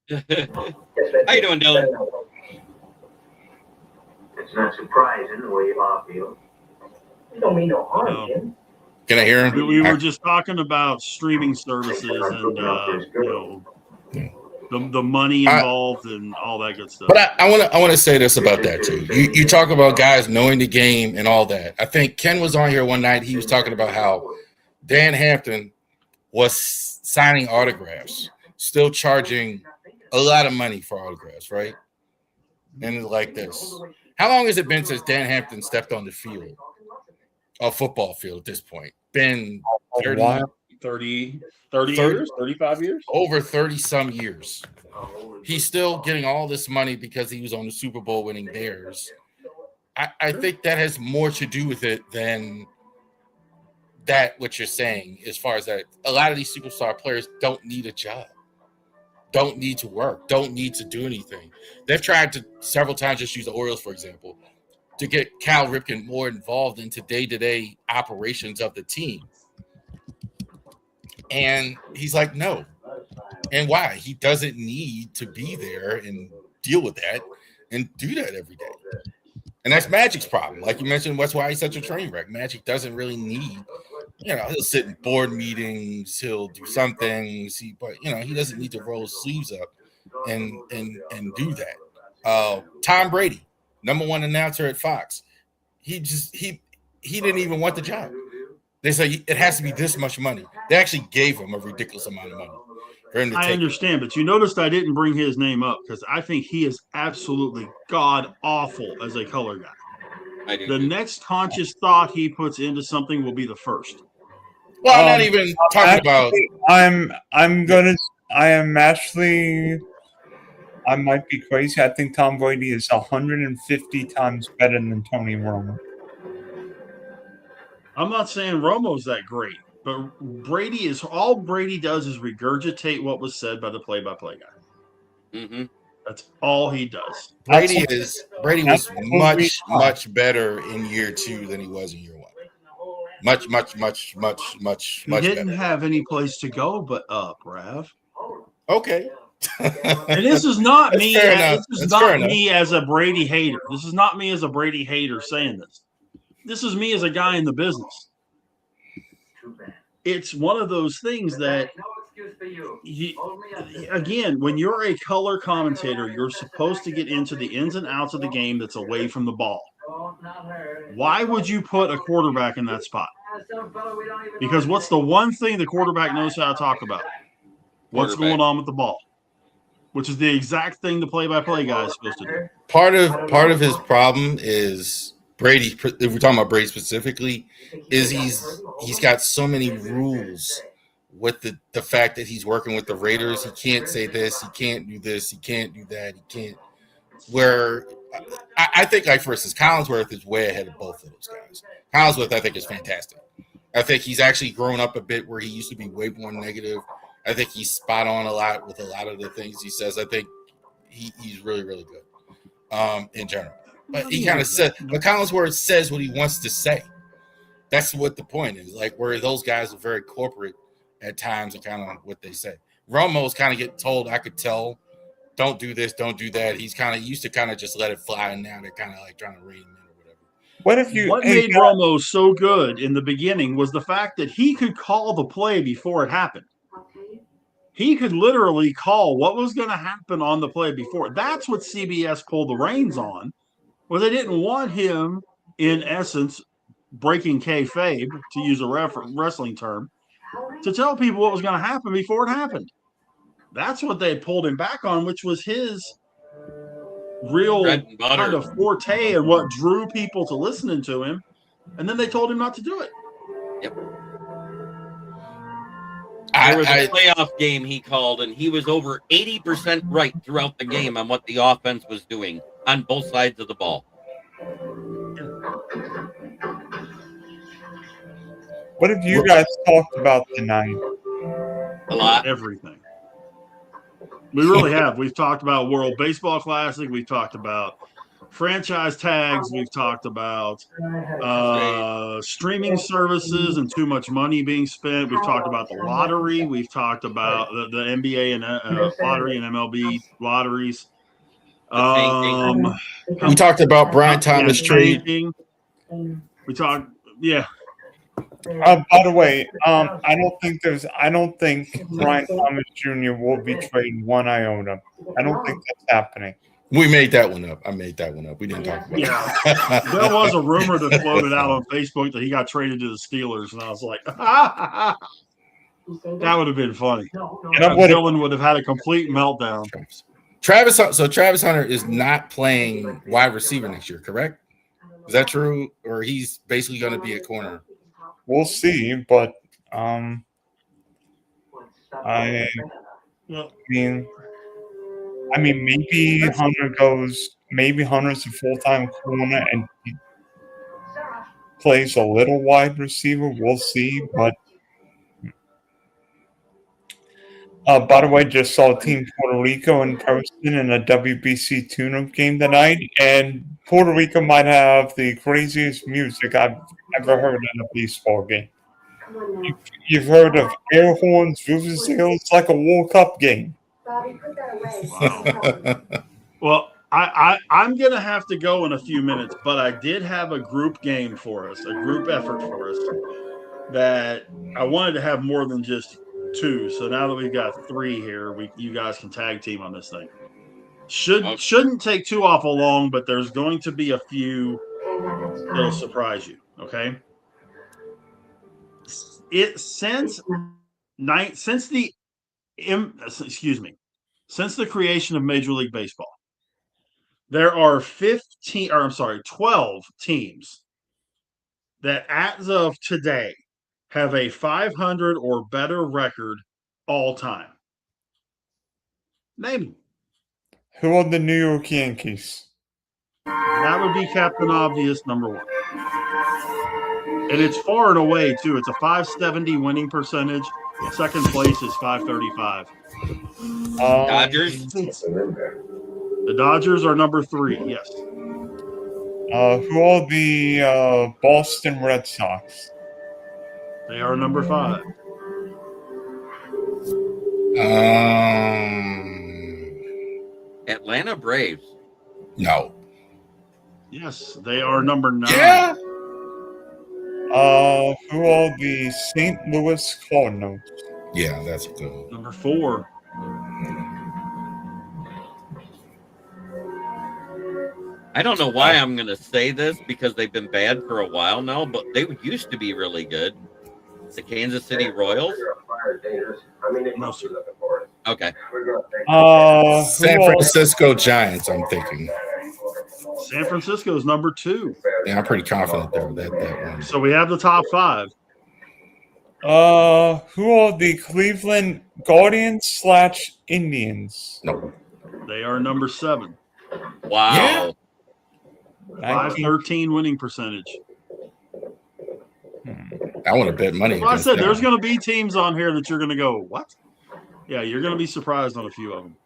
[SPEAKER 3] How you doing, Dylan?
[SPEAKER 6] It's not surprising the way Bob feels. You don't mean no harm, Jim.
[SPEAKER 2] Can I hear him?
[SPEAKER 1] We were just talking about streaming services and the money involved and all that good stuff.
[SPEAKER 2] But I want to say this about that too. You talk about guys knowing the game and all that. I think Ken was on here one night. He was talking about how Dan Hampton was signing autographs, still charging a lot of money for autographs, right? And it's like this. How long has it been since Dan Hampton stepped on the field, a football field at this point? Been
[SPEAKER 1] 30 years, 35 years?
[SPEAKER 2] Over 30-some years. He's still getting all this money because he was on the Super Bowl winning Bears. I think that has more to do with it than that, what you're saying, as far as that. A lot of these superstar players don't need a job, don't need to work, don't need to do anything. They've tried to several times, just use the Orioles, for example, to get Cal Ripken more involved into day-to-day operations of the team. And he's like, no. And why? He doesn't need to be there and deal with that and do that every day. And that's Magic's problem. Like you mentioned, that's why he's such a train wreck. Magic doesn't really need, he'll sit in board meetings, he'll do some things, but he doesn't need to roll his sleeves up and do that. Tom Brady, #1 announcer at Fox, he didn't even want the job. They say it has to be this much money. They actually gave him a ridiculous amount of money for him to take.
[SPEAKER 1] I understand, but you noticed I didn't bring his name up because I think he is absolutely god awful as a color guy. The next conscious thought he puts into something will be the first.
[SPEAKER 2] Well, I'm not even talking about.
[SPEAKER 5] I might be crazy. I think Tom Brady is 150 times better than Tony Romo.
[SPEAKER 1] I'm not saying Romo's that great, but all Brady does is regurgitate what was said by the play-by-play guy.
[SPEAKER 3] Mm-hmm.
[SPEAKER 1] That's all he does.
[SPEAKER 2] Brady was much better in year 2 than he was in year 1. Much
[SPEAKER 1] He didn't have any place to go but up, Rav.
[SPEAKER 2] Okay.
[SPEAKER 1] And this is not me. This is not me as a Brady hater. This is not me as a Brady hater saying this. This is me as a guy in the business. It's one of those things that, again, when you're a color commentator, you're supposed to get into the ins and outs of the game that's away from the ball. Why would you put a quarterback in that spot? Because what's the one thing the quarterback knows how to talk about? What's going on with the ball? Which is the exact thing the play-by-play guy is supposed to do.
[SPEAKER 2] Part of his problem is Brady, if we're talking about Brady specifically, is he's got so many rules with the fact that he's working with the Raiders. He can't say this, he can't do this, he can't do that, he can't. Where I think, like, for instance, Collinsworth is way ahead of both of those guys. Collinsworth, I think, is fantastic. I think he's actually grown up a bit where he used to be way more negative. I think he's spot on a lot with a lot of the things he says. I think he's really, really good in general. But he kind of said, but Collinsworth says what he wants to say. That's what the point is. Like, where those guys are very corporate at times and kind of what they say. Romo's kind of get told, I could tell, don't do this, don't do that. He's kind of used to kind of just let it fly, and now they're kind of like trying to rein him in or whatever.
[SPEAKER 1] What made Romo so good in the beginning was the fact that he could call the play before it happened. He could literally call what was going to happen on the play before. That's what CBS pulled the reins on, where they didn't want him, in essence, breaking kayfabe, to use a wrestling term, to tell people what was going to happen before it happened. That's what they pulled him back on, which was his real kind of forte and what drew people to listening to him. And then they told him not to do it.
[SPEAKER 3] Yep. There was a playoff game he called, and he was over 80% right throughout the game on what the offense was doing on both sides of the ball.
[SPEAKER 5] What have you guys talked about tonight?
[SPEAKER 3] A lot.
[SPEAKER 1] Everything. We really have. We've talked about World Baseball Classic. We've talked about franchise tags. We've talked about streaming services and too much money being spent. We've talked about the lottery. We've talked about the NBA and lottery and MLB lotteries.
[SPEAKER 2] We talked about Brian Thomas trade.
[SPEAKER 1] We talked, yeah.
[SPEAKER 5] By the way, I don't think Brian Thomas Jr. will be trading one iota. I don't think that's happening.
[SPEAKER 2] We made that one up. I made that one up. We didn't talk about
[SPEAKER 1] it. There was a rumor that floated out on Facebook that he got traded to the Steelers, and I was like, that would have been funny. Dylan would have had a complete meltdown.
[SPEAKER 2] Travis Hunter is not playing wide receiver next year, correct? Is that true? Or he's basically going to be a corner?
[SPEAKER 5] We'll see, but I mean, maybe Hunter's a full-time corner and he plays a little wide receiver. We'll see, but by the way, just saw Team Puerto Rico in person in a WBC tune-up game tonight, and Puerto Rico might have the craziest music I've ever heard in a baseball game. You've heard of air horns, vuvuzelas. It's like a World Cup game.
[SPEAKER 1] Wow. Well, I'm going to have to go in a few minutes, but I did have a group game for us, a group effort for us that I wanted to have more than just two. So now that we've got three here, you guys can tag team on this thing. Shouldn't take too awful long, but there's going to be a few that'll surprise you. Okay. Since the creation of Major League Baseball, there are 12 teams that, as of today, have a 500 or better record all time. Name them.
[SPEAKER 5] Who are the New York Yankees?
[SPEAKER 1] That would be Captain Obvious, number one. And it's far and away, too. It's a 570 winning percentage. Second place is 535.
[SPEAKER 3] Dodgers?
[SPEAKER 1] The Dodgers are number 3, yes.
[SPEAKER 5] Who are the Boston Red Sox?
[SPEAKER 1] They are number 5.
[SPEAKER 3] Atlanta Braves.
[SPEAKER 2] No.
[SPEAKER 1] Yes, they are number 9.
[SPEAKER 2] Yeah.
[SPEAKER 5] Who are the St. Louis Cardinals?
[SPEAKER 2] Yeah, that's a good one.
[SPEAKER 1] Number 4.
[SPEAKER 3] I don't know why I'm going to say this because they've been bad for a while now, but they used to be really good. The Kansas City Royals?
[SPEAKER 1] No, sir.
[SPEAKER 3] Okay.
[SPEAKER 2] San Francisco Giants, I'm thinking.
[SPEAKER 1] San Francisco is number 2.
[SPEAKER 2] Yeah, I'm pretty confident there that one.
[SPEAKER 1] So we have the top 5.
[SPEAKER 5] Who are the Cleveland Guardians / Indians?
[SPEAKER 2] No.
[SPEAKER 1] They are number 7.
[SPEAKER 3] Wow.
[SPEAKER 2] Yeah.
[SPEAKER 1] 513 winning percentage.
[SPEAKER 2] I want to bet money.
[SPEAKER 1] Well, I said there's going to be teams on here that you're going to go, what? Yeah, you're going to be surprised on a few of them.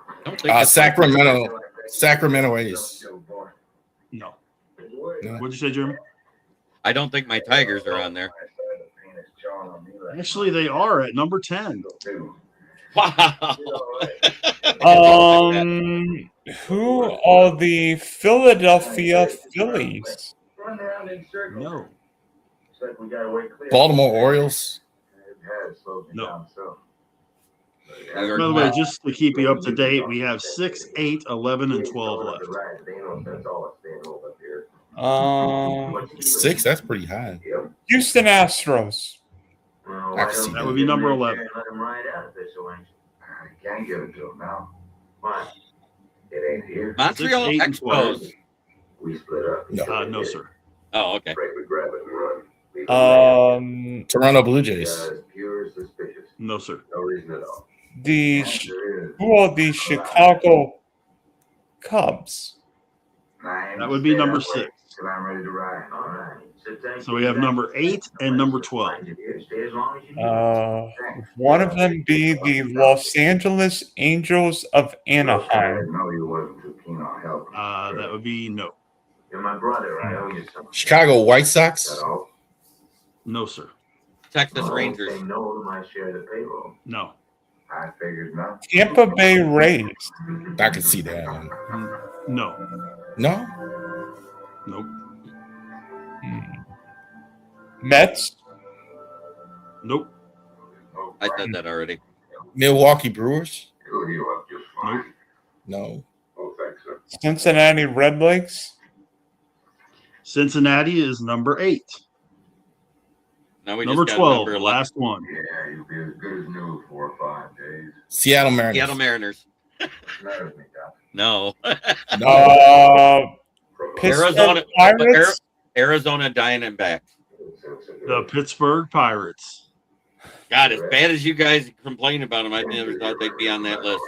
[SPEAKER 3] I don't think it's
[SPEAKER 2] Sacramento A's.
[SPEAKER 1] No.
[SPEAKER 2] No.
[SPEAKER 1] What'd you say, Jim?
[SPEAKER 3] I don't think my Tigers are on there.
[SPEAKER 1] Actually, they are at number 10.
[SPEAKER 3] Wow.
[SPEAKER 5] Who are the Philadelphia Phillies?
[SPEAKER 1] No.
[SPEAKER 2] Baltimore Orioles.
[SPEAKER 1] No.
[SPEAKER 3] New York
[SPEAKER 1] By the way,
[SPEAKER 3] Mets.
[SPEAKER 1] just to keep you up to date, we have 6, 8, 11, and 12 left.
[SPEAKER 2] 6. That's pretty high.
[SPEAKER 5] Houston Astros.
[SPEAKER 2] I can see
[SPEAKER 1] That would be number 11.
[SPEAKER 6] Can't give it to him now. Why? It ain't here.
[SPEAKER 3] Montreal
[SPEAKER 1] 6, 8, and 12.
[SPEAKER 3] Expos.
[SPEAKER 6] We split up.
[SPEAKER 1] No, sir.
[SPEAKER 3] Oh, okay.
[SPEAKER 6] We grab it and run.
[SPEAKER 2] Toronto Blue Jays.
[SPEAKER 6] Pure suspicious.
[SPEAKER 1] No, sir.
[SPEAKER 6] No reason at all.
[SPEAKER 5] Who are the Chicago Cubs?
[SPEAKER 1] That would be number 6.
[SPEAKER 6] I'm ready to ride. All right.
[SPEAKER 1] So we have number 8 and number 12.
[SPEAKER 5] One of them be the Los Angeles Angels of Anaheim.
[SPEAKER 1] That would be no.
[SPEAKER 6] You're my brother. I owe you something.
[SPEAKER 2] Chicago White Sox.
[SPEAKER 1] No, sir.
[SPEAKER 3] Texas Rangers.
[SPEAKER 6] They know my share of the payroll.
[SPEAKER 1] No.
[SPEAKER 6] I figured not.
[SPEAKER 5] Tampa Bay Rays.
[SPEAKER 2] I can see that one.
[SPEAKER 1] No.
[SPEAKER 2] No.
[SPEAKER 1] Nope.
[SPEAKER 5] Mets.
[SPEAKER 1] Nope.
[SPEAKER 3] I said that already.
[SPEAKER 2] Milwaukee Brewers.
[SPEAKER 1] Nope.
[SPEAKER 2] No.
[SPEAKER 5] Cincinnati Redlegs.
[SPEAKER 1] Cincinnati is number 8.
[SPEAKER 3] Now we
[SPEAKER 1] Number
[SPEAKER 3] just got
[SPEAKER 1] 12,
[SPEAKER 3] number 11.
[SPEAKER 1] last one.
[SPEAKER 6] Yeah, you'll be as good as new 4 or 5 days.
[SPEAKER 2] Seattle Mariners.
[SPEAKER 3] Seattle Mariners.
[SPEAKER 6] Matters me, Doc.
[SPEAKER 3] No.
[SPEAKER 5] Pittsburgh Pirates.
[SPEAKER 3] Arizona Diamondbacks.
[SPEAKER 1] The Pittsburgh Pirates.
[SPEAKER 3] God, as bad as you guys complain about them, I never thought they'd be on that list.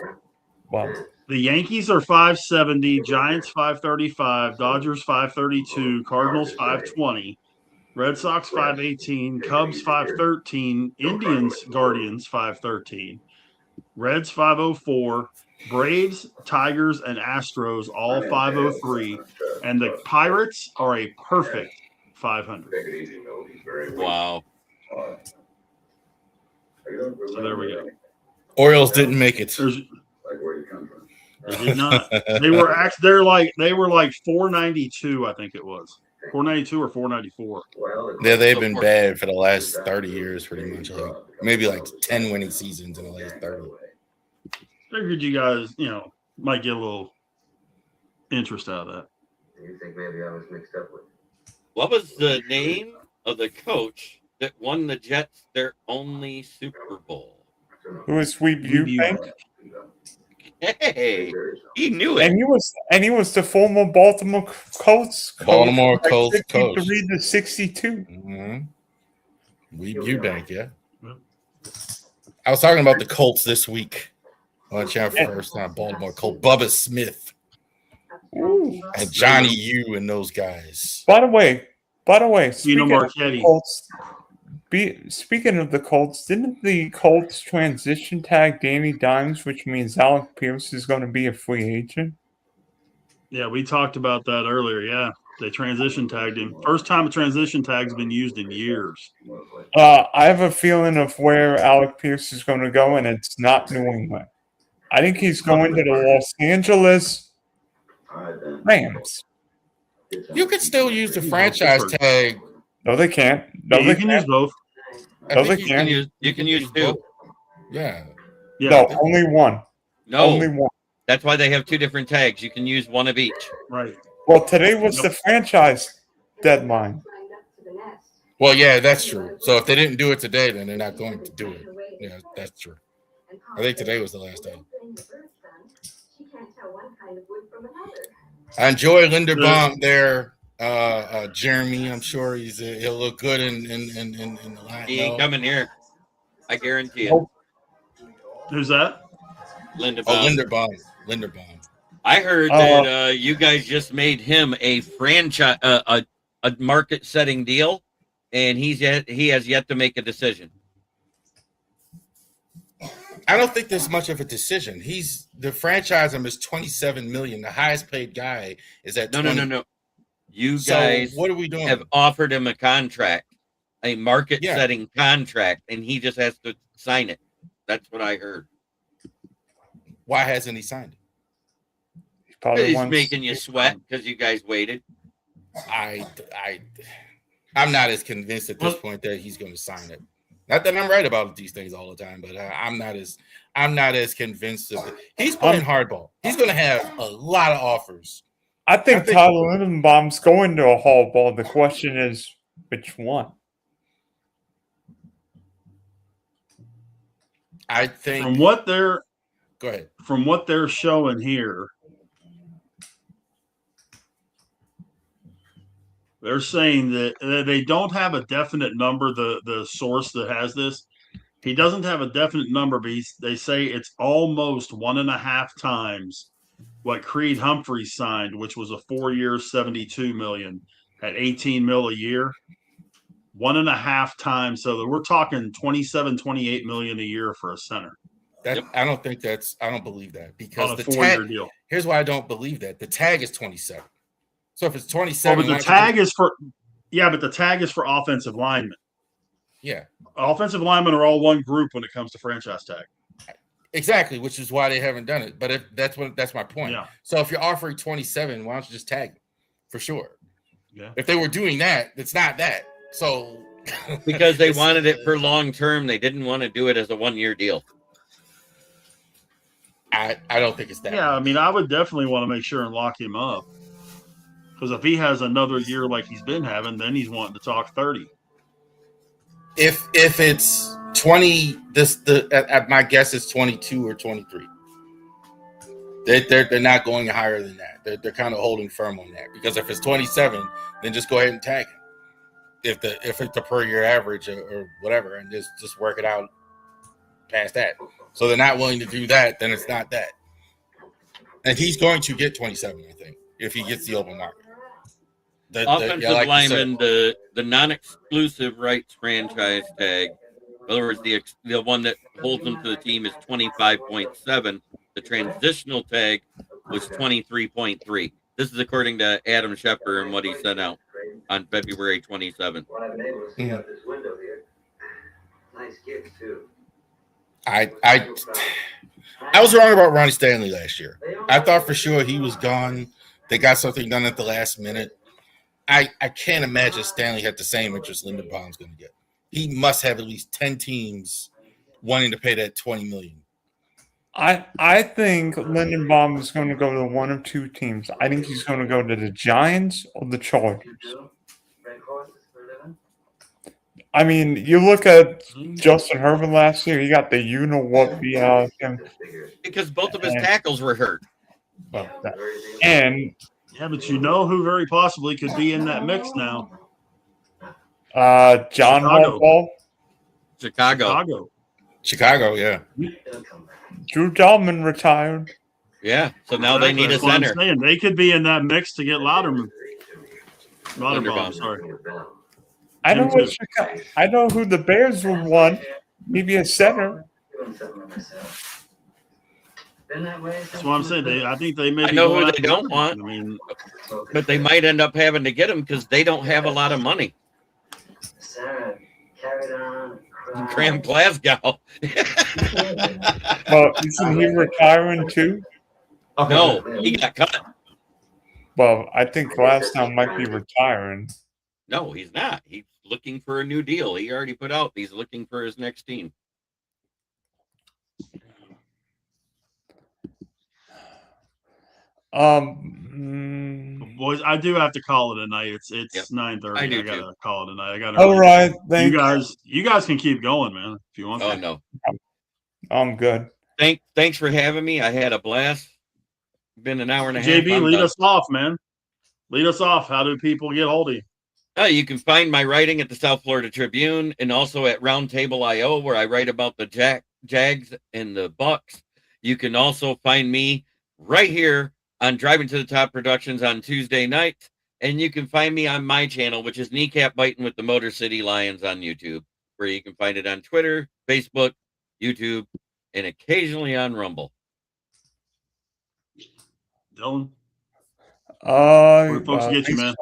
[SPEAKER 5] Well,
[SPEAKER 1] The Yankees are 570, Giants 535, Dodgers 532, Cardinals 520, Red Sox 518, Cubs 513, Indians Guardians 513, Reds 504, Braves, Tigers, and Astros all 503, and the Pirates are a perfect 500.
[SPEAKER 3] Wow.
[SPEAKER 1] So there we go.
[SPEAKER 2] Orioles didn't make it.
[SPEAKER 1] They did not. They were like 492, I think it was. 492 or 494.
[SPEAKER 2] Yeah, they've been bad for the last 30 years, pretty much. Like, maybe like 10 winning seasons in the last 30.
[SPEAKER 1] Figured you guys, might get a little interest out of that.
[SPEAKER 6] You think maybe I was mixed up with?
[SPEAKER 3] What was the name of the coach that won the Jets their only Super Bowl?
[SPEAKER 5] who was Sweep Eubank?
[SPEAKER 3] Hey, he knew it.
[SPEAKER 5] And he was the former Baltimore Colts coach.
[SPEAKER 2] Baltimore Colts coach.
[SPEAKER 5] To read the 62.
[SPEAKER 2] Weeb Eubank, yeah. I was talking about the Colts this week on Channel First Time. Baltimore Colts. Bubba Smith
[SPEAKER 5] Ooh.
[SPEAKER 2] and Johnny U and those guys.
[SPEAKER 5] By the way, speaking of the Colts, didn't the Colts transition tag Danny Dimes, which means Alec Pierce is going to be a free agent?
[SPEAKER 1] Yeah, we talked about that earlier. Yeah, they transition tagged him. First time a transition tag's been used in years.
[SPEAKER 5] I have a feeling of where Alec Pierce is going to go, and it's not New England. I think he's going to the Los Angeles Rams.
[SPEAKER 2] You could still use the franchise tag.
[SPEAKER 5] No, they can't. No,
[SPEAKER 1] Yeah,
[SPEAKER 5] they
[SPEAKER 1] you can use
[SPEAKER 5] can't.
[SPEAKER 1] both.
[SPEAKER 5] No, they can't.
[SPEAKER 3] You can use two.
[SPEAKER 2] Yeah.
[SPEAKER 1] Yeah,
[SPEAKER 5] No, only one.
[SPEAKER 3] No,
[SPEAKER 5] Only one.
[SPEAKER 3] that's why they have two different tags. You can use one of each.
[SPEAKER 1] right.
[SPEAKER 5] Well, today was the franchise deadline.
[SPEAKER 2] Well, yeah, that's true. So if they didn't do it today, then they're not going to do it. Yeah, that's true. I think today was the last day. I enjoy Linderbaum there. Jeremy, I'm sure he'll look good in the line.
[SPEAKER 3] He ain't coming here. I guarantee it.
[SPEAKER 1] Who's that?
[SPEAKER 3] Linderbaum.
[SPEAKER 2] Oh, Linderbaum.
[SPEAKER 3] I heard that you guys just made him a franchise, a market-setting deal, and he has yet to make a decision.
[SPEAKER 2] I don't think there's much of a decision. The franchise him is $27 million. The highest paid guy is at
[SPEAKER 3] No. You
[SPEAKER 2] So
[SPEAKER 3] guys
[SPEAKER 2] what are we doing?
[SPEAKER 3] have offered him a contract, a market-setting contract, and he just has to sign it. That's what I heard.
[SPEAKER 2] Why hasn't he signed it?
[SPEAKER 5] He probably
[SPEAKER 3] He's
[SPEAKER 5] wants
[SPEAKER 3] making you sweat because you guys waited.
[SPEAKER 2] I'm not as convinced at this point that he's going to sign it. Not that I'm right about these things all the time, but I'm not as convinced of it. He's playing hardball. He's going to have a lot of offers.
[SPEAKER 5] I think Tyler Lindenbaum's going to a Hall ball. The question is, which one?
[SPEAKER 2] I think
[SPEAKER 1] From what they're
[SPEAKER 2] go ahead.
[SPEAKER 1] From what they're showing here, they're saying that they don't have a definite number. The source that has this, he doesn't have a definite number, but they say it's almost 1.5 times what Creed Humphreys signed, which was a 4-year, $72 million at $18 million a year. 1.5 times. So we're talking 27, 28 million a year for a center.
[SPEAKER 2] I don't believe that because
[SPEAKER 1] on a
[SPEAKER 2] the
[SPEAKER 1] 4-year deal.
[SPEAKER 2] Here's why I don't believe that. The tag is 27. So if it's 27,
[SPEAKER 1] but the tag is for offensive linemen.
[SPEAKER 2] Yeah.
[SPEAKER 1] Offensive linemen are all one group when it comes to franchise tag.
[SPEAKER 2] Exactly, which is why they haven't done it. But if that's my point.
[SPEAKER 1] Yeah.
[SPEAKER 2] So if you're offering 27, why don't you just tag them for sure?
[SPEAKER 1] Yeah.
[SPEAKER 2] If they were doing that, it's not that. So
[SPEAKER 3] because they wanted it for long term, they didn't want to do it as a 1-year deal.
[SPEAKER 2] I don't think it's that.
[SPEAKER 1] Yeah, I mean, I would definitely want to make sure and lock him up. Because if he has another year like he's been having, then he's wanting to talk 30.
[SPEAKER 2] If it's 20, my guess is 22 or 23. They're not going higher than that. They're kind of holding firm on that because if it's 27, then just go ahead and tag him. If it's a per year average or whatever, and just work it out past that. So they're not willing to do that, then it's not that. And he's going to get 27, I think, if he gets the open market.
[SPEAKER 3] Offensive lineman, the non-exclusive rights franchise tag, in other words, the one that holds them to the team is 25.7. The transitional tag was 23.3. This is according to Adam Schefter and what he sent out on February 27th.
[SPEAKER 6] What I've been able to see out this window here. Nice kids too.
[SPEAKER 2] I was wrong about Ronnie Stanley last year. I thought for sure he was gone. They got something done at the last minute. I can't imagine Stanley had the same interest Lindenbaum's going to get. He must have at least 10 teams wanting to pay that $20 million.
[SPEAKER 5] I think Lindenbaum is going to go to one of two teams. I think he's going to go to the Giants or the Chargers. I mean, you look at Justin Herbert last year. He got the you-know-what beat out of him.
[SPEAKER 3] Because both of his tackles were hurt.
[SPEAKER 5] And
[SPEAKER 1] yeah, but you know who very possibly could be in that mix now?
[SPEAKER 5] John Harbaugh.
[SPEAKER 2] Chicago, yeah.
[SPEAKER 5] Drew Dalman retired.
[SPEAKER 3] Yeah, so now they need a center.
[SPEAKER 1] I'm saying. They could be in that mix to get Louderbaum. Sorry.
[SPEAKER 5] I know who the Bears would want. Maybe a center.
[SPEAKER 1] That's what I'm saying. I think they may.
[SPEAKER 3] I know who they don't want. I mean, but they might end up having to get him because they don't have a lot of money. Graham Glasgow.
[SPEAKER 5] Well, isn't he retiring too?
[SPEAKER 3] No, he got cut.
[SPEAKER 5] Well, I think Glasgow might be retiring.
[SPEAKER 3] No, he's not. He's looking for a new deal. He already put out he's looking for his next team.
[SPEAKER 1] Boys, I do have to call it a night. It's 9:30.
[SPEAKER 3] I
[SPEAKER 1] gotta call it a night. I gotta.
[SPEAKER 5] All right, thank
[SPEAKER 1] you guys can keep going, man, if you want.
[SPEAKER 3] Oh
[SPEAKER 1] to.
[SPEAKER 3] no,
[SPEAKER 5] I'm good.
[SPEAKER 3] Thanks for having me. I had a blast. Been an hour and a half.
[SPEAKER 1] JB, lead us off, man. Lead us off. How do people get hold of you?
[SPEAKER 3] You can find my writing at the South Florida Tribune and also at Roundtable.io, where I write about the Jags and the Bucks. You can also find me right here on Driving to the Top Productions on Tuesday nights. And you can find me on my channel, which is Kneecap Biting with the Motor City Lions on YouTube, where you can find it on Twitter, Facebook, YouTube, and occasionally on Rumble.
[SPEAKER 1] Dylan, where do folks get you,
[SPEAKER 5] thanks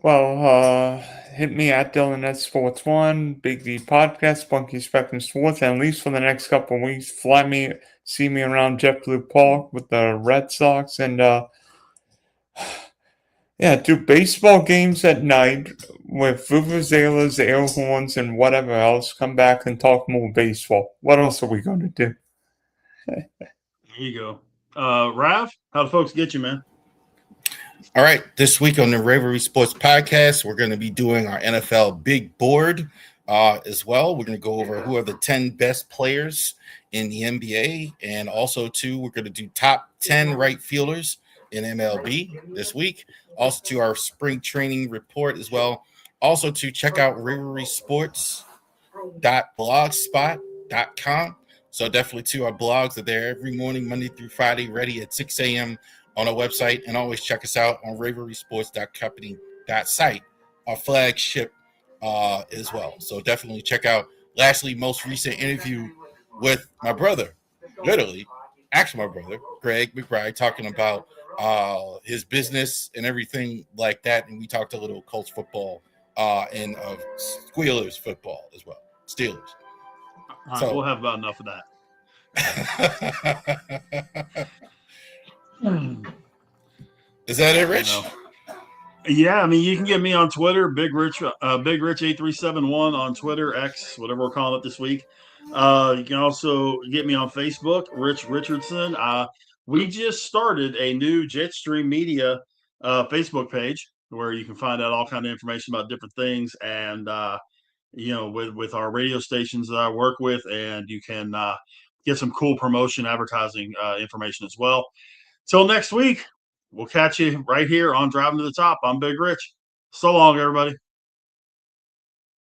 [SPEAKER 1] man?
[SPEAKER 5] hit me at Dylan at Sports One, Big D Podcast, Bunky Spectrum Sports, and at least for the next couple of weeks, see me around JetBlue Park with the Red Sox, and do baseball games at night with vuvuzelas, air horns, and whatever else. Come back and talk more baseball. What else are we going to do?
[SPEAKER 1] There you go. Rav, how do folks get you, man?
[SPEAKER 2] All right, this week on the Ravery Sports Podcast, we're going to be doing our NFL Big Board as well. We're going to go over who are the 10 best players in the NBA, and also, too, we're going to do top 10 right fielders in MLB this week. Also, to our spring training report as well. Also, to check out raverysports.blogspot.com. So definitely, too, our blogs are there every morning, Monday through Friday, ready at 6 a.m. on our website, and always check us out on raverysports.company.site, our flagship as well. So definitely check out lastly most recent interview with my brother, my brother, Greg McBride, talking about his business and everything like that. And we talked a little Colts football and of Squealers football as well, Steelers.
[SPEAKER 1] All right, we'll have about enough of that.
[SPEAKER 2] Is that it, Rich?
[SPEAKER 1] Yeah, I mean, you can get me on Twitter, Big Rich 8371 on Twitter, X, whatever we're calling it this week. You can also get me on Facebook, Rich Richardson. We just started a new Jetstream Media Facebook page where you can find out all kind of information about different things, and with our radio stations that I work with, and you can get some cool promotion advertising information as well. Till next week, we'll catch you right here on Driving to the Top. I'm Big Rich. So long, everybody.